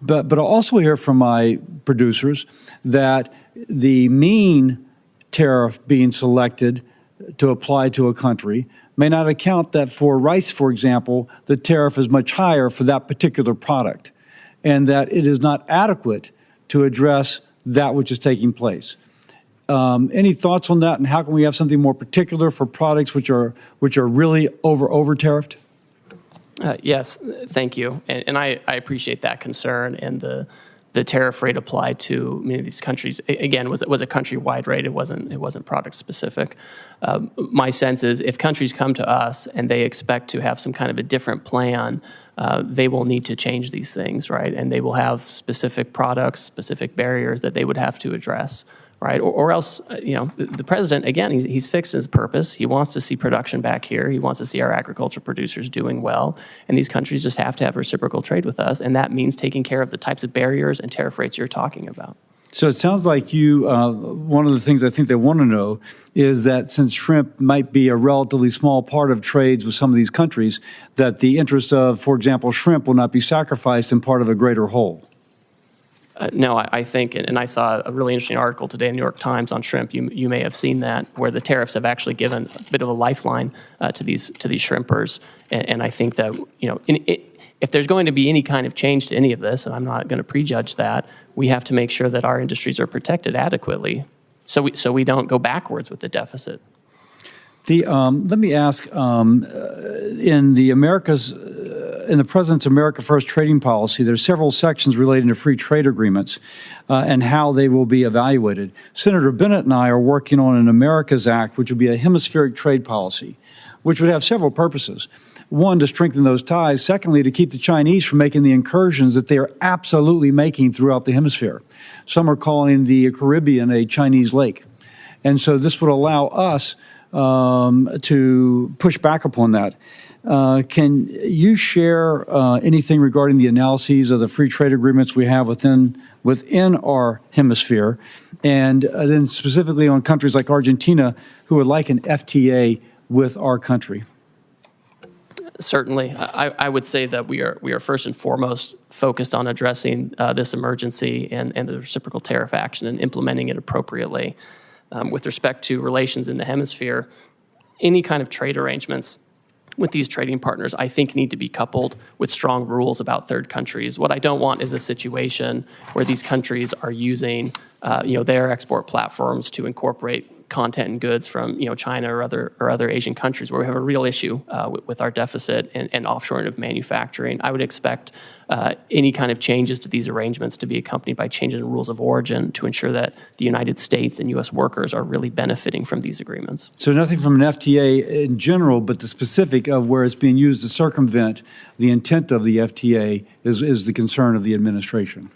But I'll also hear from my producers that the mean tariff being selected to apply to a country may not account that for rice, for example, the tariff is much higher for that particular product, and that it is not adequate to address that which is taking place. Any thoughts on that, and how can we have something more particular for products which are really over tariffed? Yes, thank you. And I appreciate that concern, and the tariff rate applied to many of these countries, again, was a countrywide rate. It wasn't product specific. My sense is if countries come to us and they expect to have some kind of a different plan, they will need to change these things, right? And they will have specific products, specific barriers that they would have to address, right? Or else, the president, again, he's fixed his purpose. He wants to see production back here. He wants to see our agriculture producers doing well. And these countries just have to have reciprocal trade with us. And that means taking care of the types of barriers and tariff rates you're talking about. So it sounds like you, one of the things I think they want to know is that since shrimp might be a relatively small part of trades with some of these countries, that the interests of, for example, shrimp will not be sacrificed in part of a greater whole. No, I think, and I saw a really interesting article today in the New York Times on shrimp. You may have seen that, where the tariffs have actually given a bit of a lifeline to these shrimpers. And I think that if there's going to be any kind of change to any of this, and I'm not going to prejudge that, we have to make sure that our industries are protected adequately, so we don't go backwards with the deficit. Let me ask, in the President's America First trading policy, there's several sections relating to free trade agreements and how they will be evaluated. Senator Bennett and I are working on an America's Act, which would be a hemispheric trade policy, which would have several purposes. One, to strengthen those ties. Secondly, to keep the Chinese from making the incursions that they are absolutely making throughout the hemisphere. Some are calling the Caribbean a Chinese lake. And so this would allow us to push back upon that. Can you share anything regarding the analyses of the free trade agreements we have within our hemisphere, and then specifically on countries like Argentina who would like an FTA with our country? Certainly. I would say that we are first and foremost focused on addressing this emergency and the reciprocal tariff action and implementing it appropriately. With respect to relations in the hemisphere, any kind of trade arrangements with these trading partners, I think, need to be coupled with strong rules about third countries. What I don't want is a situation where these countries are using, their export platforms to incorporate content and goods from, China or other Asian countries, where we have a real issue with our deficit and offshoring of manufacturing. I would expect any kind of changes to these arrangements to be accompanied by changes in rules of origin to ensure that the United States and U.S. workers are really benefiting from these agreements. So nothing from an FTA in general, but the specific of where it's being used to circumvent the intent of the FTA is the concern of the administration.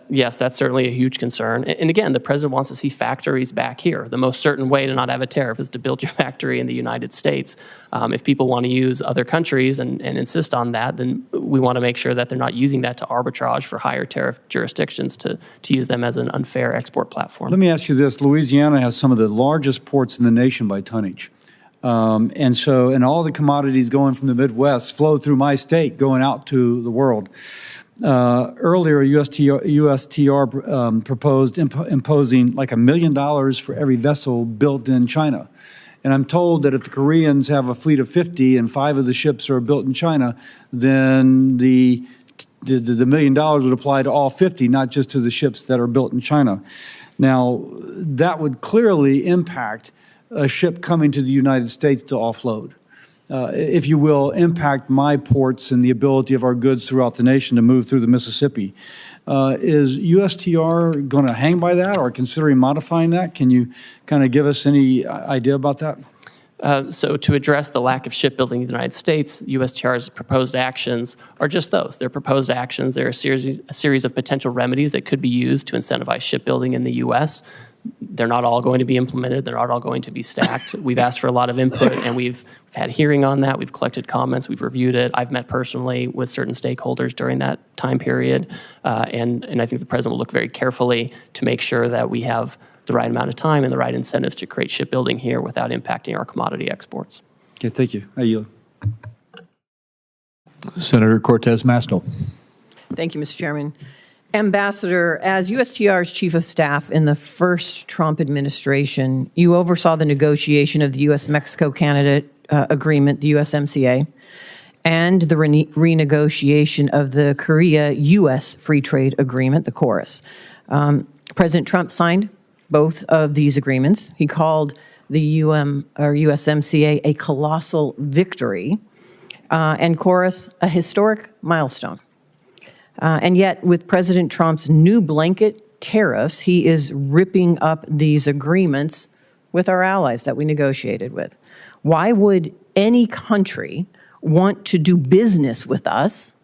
Yes, that's certainly a huge concern. And again, the president wants to see factories back here. The most certain way to not have a tariff is to build your factory in the United States. If people want to use other countries and insist on that, then we want to make sure that they're not using that to arbitrage for higher tariff jurisdictions to use them as an unfair export platform. Let me ask you this. Louisiana has some of the largest ports in the nation by tonnage. And all the commodities going from the Midwest flow through my state going out to the world. Earlier, USTR proposed imposing like $1 million for every vessel built in China. And I'm told that if the Koreans have a fleet of 50 and 5 of the ships are built in China, then the $1 million would apply to all 50, not just to the ships that are built in China. Now, that would clearly impact a ship coming to the United States to offload. If you will, impact my ports and the ability of our goods throughout the nation to move through the Mississippi. Is USTR going to hang by that or considering modifying that? Can you kind of give us any idea about that? So to address the lack of shipbuilding in the United States, USTR's proposed actions are just those. They're proposed actions. They're a series of potential remedies that could be used to incentivize shipbuilding in the U.S. They're not all going to be implemented. They're not all going to be stacked. We've asked for a lot of input, and we've had hearing on that. We've collected comments. We've reviewed it. I've met personally with certain stakeholders during that time period, and I think the president will look very carefully to make sure that we have the right amount of time and the right incentives to create shipbuilding here without impacting our commodity exports. Okay, thank you. I yield. Senator Cortez Masto. Thank you, Mr. Chairman. Ambassador, as USTR's Chief of Staff in the first Trump administration, you oversaw the negotiation of the U.S.-Mexico-Canada agreement, the USMCA, and the renegotiation of the Korea-U.S. Free Trade Agreement, the KORUS. President Trump signed both of these agreements. He called the USMCA a colossal victory, and KORUS a historic milestone. And yet, with President Trump's new blanket tariffs, he is ripping up these agreements with our allies that we negotiated with. Why would any country want to do business with us,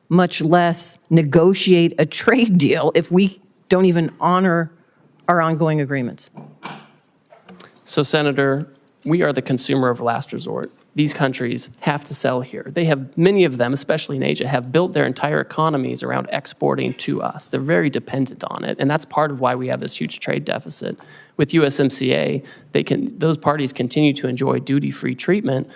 much less negotiate a trade deal, if we don't even honor our ongoing agreements? So, Senator, we are the consumer of last resort. These countries have to sell here. They have, many of them, especially in Asia, have built their entire economies around exporting to us. They're very dependent on it, and that's part of why we have this huge trade deficit. With USMCA, those parties continue to enjoy duty-free treatment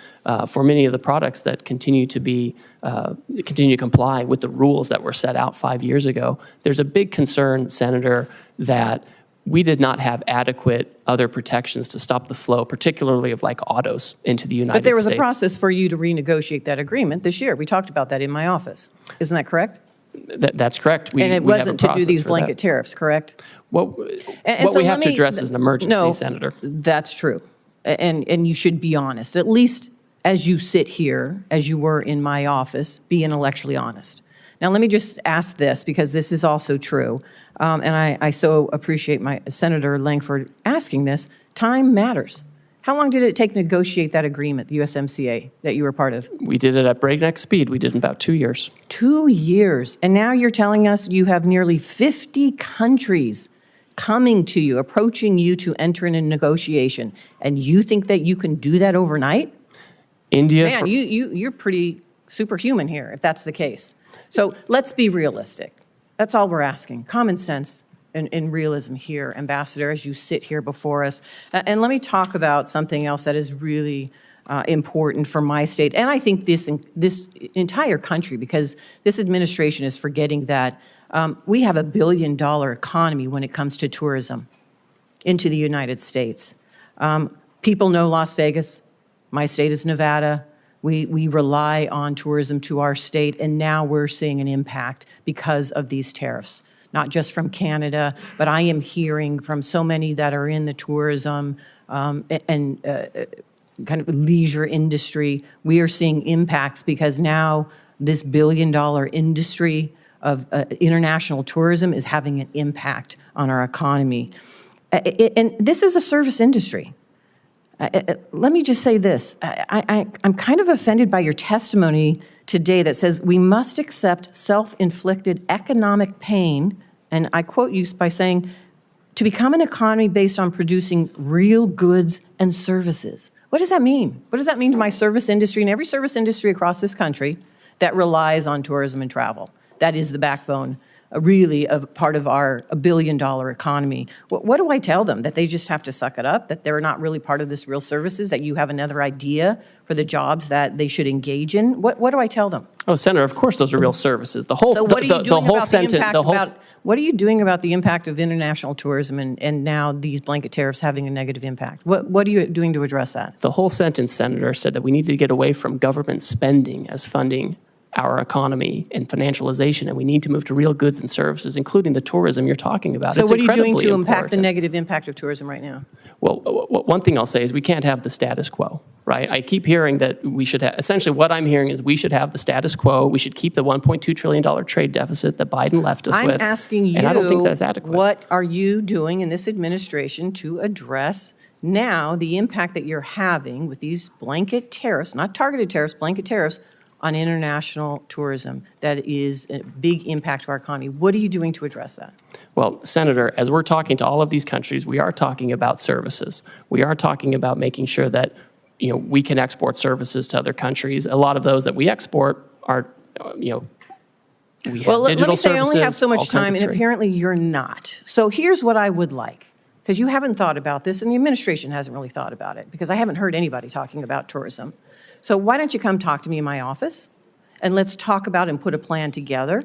for many of the products that continue to comply with the rules that were set out 5 years ago. There's a big concern, Senator, that we did not have adequate other protections to stop the flow, particularly of like autos into the United States. But there was a process for you to renegotiate that agreement this year. We talked about that in my office. Isn't that correct? That's correct. And it wasn't to do these blanket tariffs, correct? What we have to address is an emergency, Senator. That's true. And you should be honest. At least as you sit here, as you were in my office, be intellectually honest. Now, let me just ask this, because this is also true, and I so appreciate my Senator Lankford asking this. Time matters. How long did it take to negotiate that agreement, the USMCA, that you were part of? We did it at breakneck speed. We did it in about 2 years. 2 years. And now you're telling us you have nearly 50 countries coming to you, approaching you to enter in a negotiation, and you think that you can do that overnight? India. Man, you're pretty superhuman here, if that's the case. So let's be realistic. That's all we're asking. Common sense and realism here, Ambassador, as you sit here before us. And let me talk about something else that is really important for my state, and I think this entire country, because this administration is forgetting that we have $1 billion economy when it comes to tourism into the United States. People know Las Vegas. My state is Nevada. We rely on tourism to our state, and now we're seeing an impact because of these tariffs, not just from Canada, but I am hearing from so many that are in the tourism and kind of leisure industry. We are seeing impacts because now this billion-dollar industry of international tourism is having an impact on our economy. And this is a service industry. Let me just say this. I'm kind of offended by your testimony today that says we must accept self-inflicted economic pain, and I quote you by saying, to become an economy based on producing real goods and services. What does that mean? What does that mean to my service industry and every service industry across this country that relies on tourism and travel? That is the backbone, really, of part of our $1 billion economy. What do I tell them? That they just have to suck it up? That they're not really part of this real services? That you have another idea for the jobs that they should engage in? What do I tell them? Oh, Senator, of course those are real services. The whole, So what are you doing whole about sentence, the impact the whole, what are you doing about the impact of international tourism and now these blanket tariffs having a negative impact? What are you doing to address that? the whole sentence, Senator, said that we need to get away from government spending as funding our economy and financialization, and we need to move to real goods and services, including the tourism you're talking about. So It's what are you doing incredibly to impact the important. negative impact of tourism right now? Well, one thing I'll say is we can't have the status quo, right? I keep hearing that we should have, essentially what I'm hearing is we should have the status quo. We should keep the $1.2 trillion trade deficit that Biden left us with. I'm asking you, and I don't think that's adequate. what are you doing in this administration to address now the impact that you're having with these blanket tariffs, not targeted tariffs, blanket tariffs, on international tourism that is a big impact to our economy? What are you doing to address that? Well, Senator, as we're talking to all of these countries, we are talking about services. We are talking about making sure that, you know, we can export services to other countries. A lot of those that we export are, you know, we have Well, let digital me say I only have services, so all much kinds time, of and trade. apparently you're not. So here's what I would like, because you haven't thought about this, and the administration hasn't really thought about it, because I haven't heard anybody talking about tourism. So why don't you come talk to me in my office, and let's talk about and put a plan together,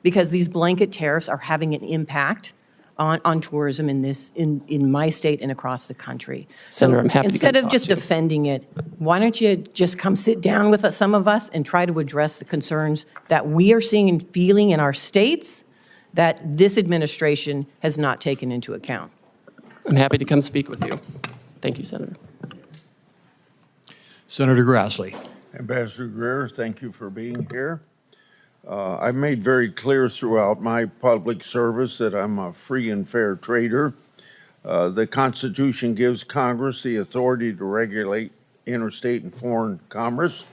because these blanket tariffs are having an impact on tourism in my state and across the country. Senator, I'm happy to instead come of talk just to you. defending it, why don't you just come sit down with some of us and try to address the concerns that we are seeing and feeling in our states that this administration has not taken into account? I'm happy to come speak with you. Thank you, Senator. Senator Grassley. Ambassador Greer, thank you for being here. I've made very clear throughout my public service that I'm a free and fair trader. The Constitution gives Congress the authority to regulate interstate and foreign commerce.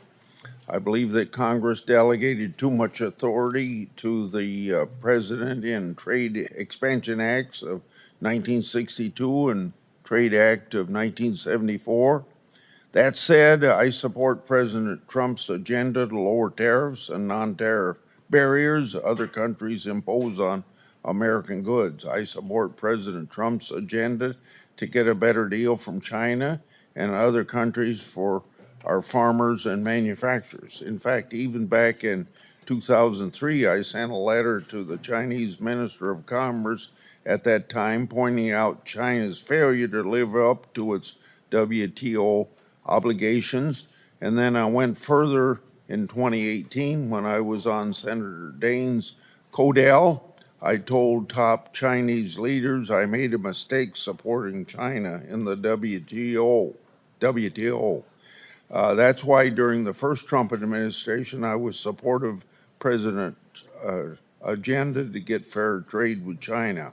I believe that Congress delegated too much authority to the President in Trade Expansion Acts of 1962 and Trade Act of 1974. That said, I support President Trump's agenda to lower tariffs and non-tariff barriers other countries impose on American goods. I support President Trump's agenda to get a better deal from China and other countries for our farmers and manufacturers. In fact, even back in 2003, I sent a letter to the Chinese Minister of Commerce at that time pointing out China's failure to live up to its WTO obligations. And then I went further in 2018 when I was on Senator Daines' Codell. I told top Chinese leaders I made a mistake supporting China in the WTO. That's why during the first Trump administration, I was supportive of President's agenda to get fair trade with China.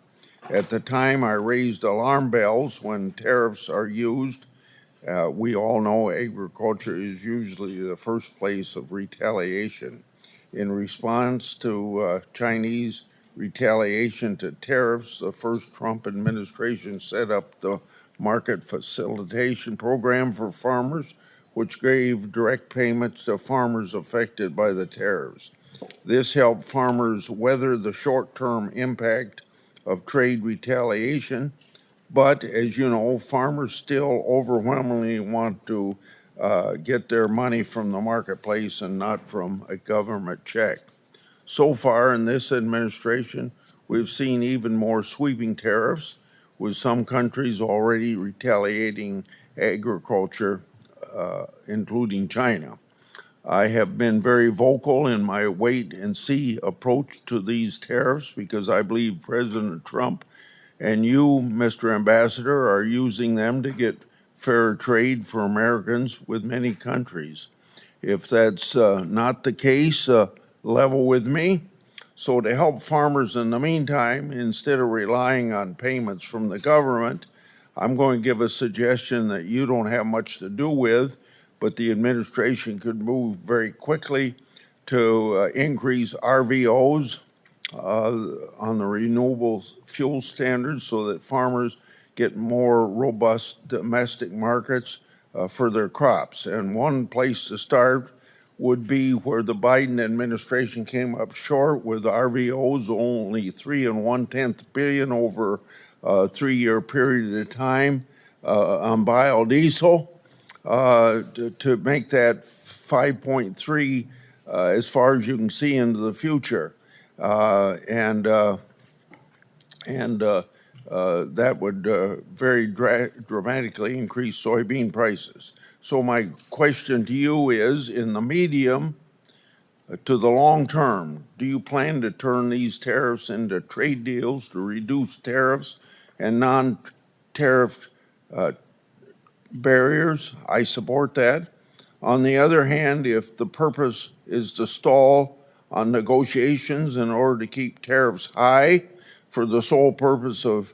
At the time, I raised alarm bells when tariffs are used. We all know agriculture is usually the first place of retaliation. In response to Chinese retaliation to tariffs, the first Trump administration set up the Market Facilitation Program for farmers, which gave direct payments to farmers affected by the tariffs. This helped farmers weather the short-term impact of trade retaliation. But as you know, farmers still overwhelmingly want to get their money from the marketplace and not from a government check. So far in this administration, we've seen even more sweeping tariffs, with some countries already retaliating agriculture, including China. I have been very vocal in my wait-and-see approach to these tariffs because I believe President Trump and you, Mr. Ambassador, are using them to get fair trade for Americans with many countries. If that's not the case, level with me. So to help farmers in the meantime, instead of relying on payments from the government, I'm going to give a suggestion that you don't have much to do with, but the administration could move very quickly to increase RVOs on the renewable fuel standards so that farmers get more robust domestic markets for their crops. And one place to start would be where the Biden administration came up short with RVOs, only 3 1/10 billion over a 3-year period of time on biodiesel, to make that 5.3 as far as you can see into the future. That would very dramatically increase soybean prices. So my question to you is, in the medium to the long term, do you plan to turn these tariffs into trade deals to reduce tariffs and non-tariff barriers? I support that. On the other hand, if the purpose is to stall on negotiations in order to keep tariffs high for the sole purpose of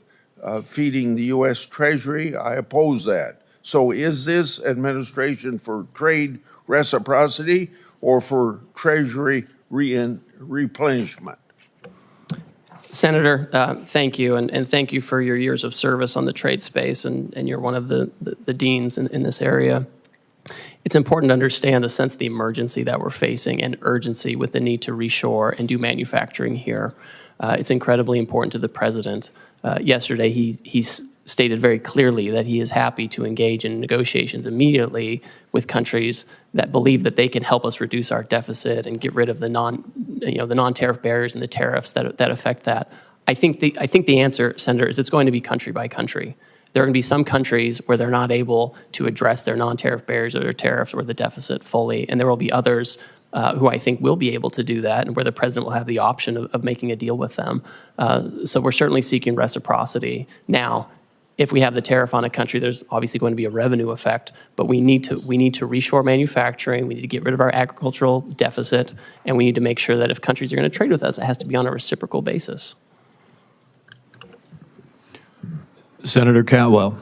feeding the U.S. Treasury, I oppose that. So is this administration for trade reciprocity or for Treasury replenishment? Senator, thank you, and thank you for your years of service on the trade space, and you're one of the deans in this area. It's important to understand the sense of the emergency that we're facing and urgency with the need to reshore and do manufacturing here. It's incredibly important to the president. Yesterday, he stated very clearly that he is happy to engage in negotiations immediately with countries that believe that they can help us reduce our deficit and get rid of the non-tariff barriers and the tariffs that affect that. I think the answer, Senator, is it's going to be country by country. There are going to be some countries where they're not able to address their non-tariff barriers or their tariffs or the deficit fully, and there will be others who I think will be able to do that, and where the president will have the option of making a deal with them. So we're certainly seeking reciprocity. Now, if we have the tariff on a country, there's obviously going to be a revenue effect, but we need to reshore manufacturing, we need to get rid of our agricultural deficit, and we need to make sure that if countries are going to trade with us, it has to be on a reciprocal basis. Senator Cantwell.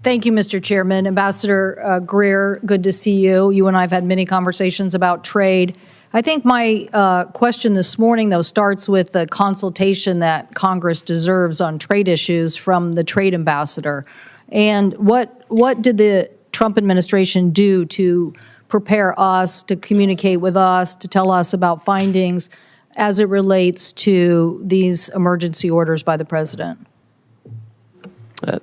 Thank you, Mr. Chairman. Ambassador Greer, good to see you. You and I have had many conversations about trade. I think my question this morning, though, starts with the consultation that Congress deserves on trade issues from the trade ambassador. And what did the Trump administration do to prepare us, to communicate with us, to tell us about findings as it relates to these emergency orders by the president?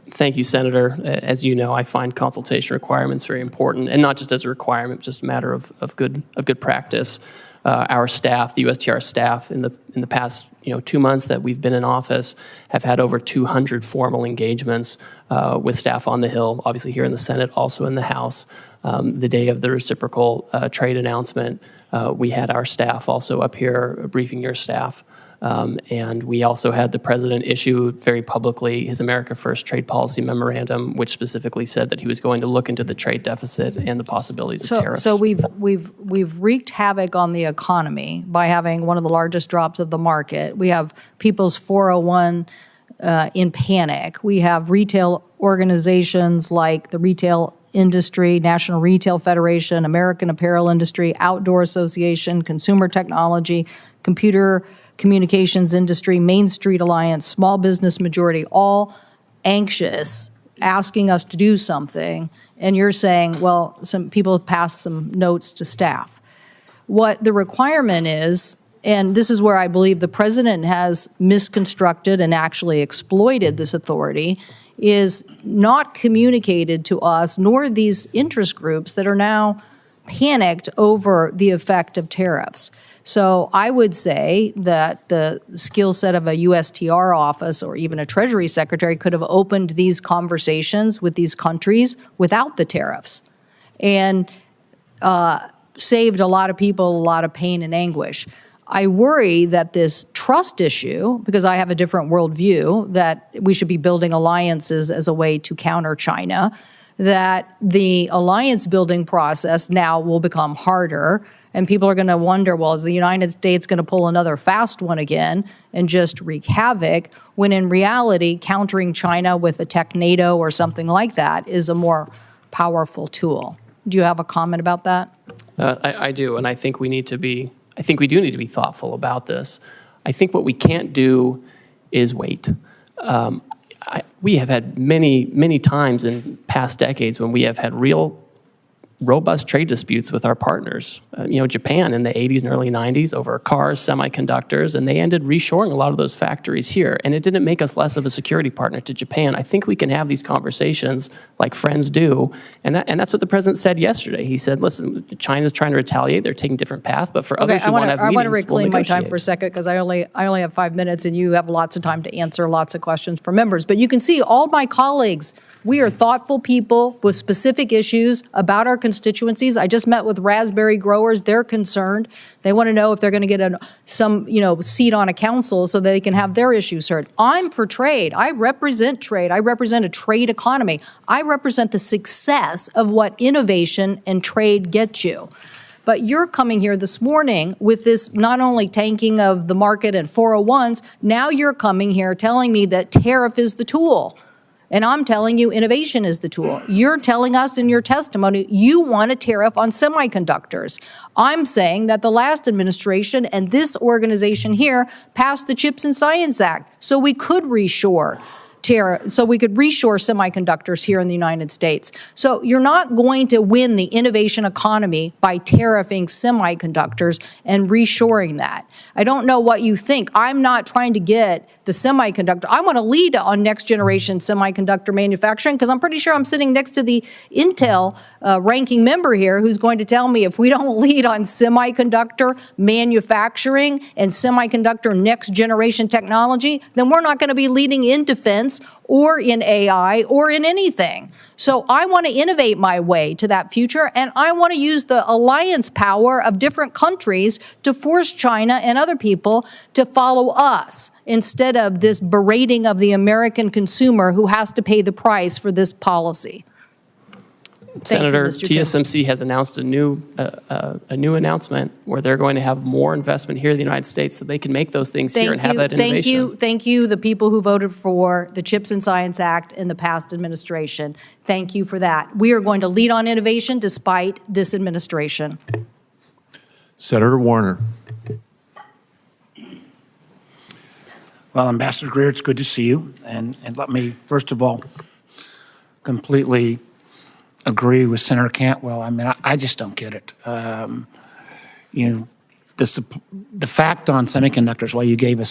Thank you, Senator. As you know, I find consultation requirements very important, and not just as a requirement, just a matter of good practice. Our staff, the USTR staff, in the past 2 months that we've been in office, have had over 200 formal engagements with staff on the Hill, obviously here in the Senate, also in the House. The day of the reciprocal trade announcement, we had our staff also up here briefing your staff. And we also had the president issue very publicly his America First trade policy memorandum, which specifically said that he was going to look into the trade deficit and the possibilities of tariffs. So we've wreaked havoc on the economy by having one of the largest drops of the market. We have people's 401 in panic. We have retail organizations like the Retail Industry, National Retail Federation, American Apparel Industry, Outdoor Association, Consumer Technology, Computer Communications Industry, Main Street Alliance, Small Business Majority, all anxious, asking us to do something. And you're saying, well, some people passed some notes to staff. What the requirement is, and this is where I believe the president has misconstructed and actually exploited this authority, is not communicated to us, nor these interest groups that are now panicked over the effect of tariffs. So I would say that the skill set of a USTR office or even a Treasury Secretary could have opened these conversations with these countries without the tariffs and saved a lot of people a lot of pain and anguish. I worry that this trust issue, because I have a different worldview, that we should be building alliances as a way to counter China, that the alliance building process now will become harder. And people are going to wonder, well, is the United States going to pull another fast one again and just wreak havoc, when in reality, countering China with a tech NATO or something like that is a more powerful tool. Do you have a comment about that? I do, and I think we do need to be thoughtful about this. I think what we can't do is wait. We have had many times in past decades when we have had real robust trade disputes with our partners. Japan in the 80s and early 90s over cars, semiconductors, and they ended reshoring a lot of those factories here. And it didn't make us less of a security partner to Japan. I think we can have these conversations like friends do. And that's what the president said yesterday. He said, listen, China's trying to retaliate. They're taking a different path. But for others who want to have meetings, I want to reclaim we'll my time for a second, because I only have 5 minutes and you have lots of time to answer lots of questions from members. But you can see all my colleagues, we are thoughtful people with specific issues about our constituencies. I just met with raspberry growers. They're concerned. They want to know if they're going to get some seat on a council so they can have their issues heard. I'm for trade. I represent trade. I represent a trade economy. I represent the success of what innovation and trade get you. But you're coming here this morning with this not only tanking of the market and 401s, now you're coming here telling me that tariff is the tool. And I'm telling you innovation is the tool. You're telling us in your testimony you want a tariff on semiconductors. I'm saying that the last administration and this organization here passed the CHIPS and Science Act so we could reshore semiconductors here in the United States. So you're not going to win the innovation economy by tariffing semiconductors and reshoring that. I don't know what you think. I'm not trying to get the semiconductor. I want to lead on next generation semiconductor manufacturing, because I'm pretty sure I'm sitting next to the Intel ranking member here who's going to tell me if we don't lead on semiconductor manufacturing and semiconductor next generation technology, then we're not going to be leading in defense or in AI or in anything. So I want to innovate my way to that future, and I want to use the alliance power of different countries to force China and other people to follow us instead of this berating of the American consumer who has to pay the price for this policy. Senator, TSMC has announced a new announcement where they're going to have more investment here in the United States so they can make those things here and have that innovation. Thank you, the people who voted for the CHIPS and Science Act in the past administration. Thank you for that. We are going to lead on innovation despite this administration. Senator Warner. Well, Ambassador Greer, it's good to see you. And let me, first of all, completely agree with Senator Cantwell. I mean, I just don't get it. The fact on semiconductors, while you gave us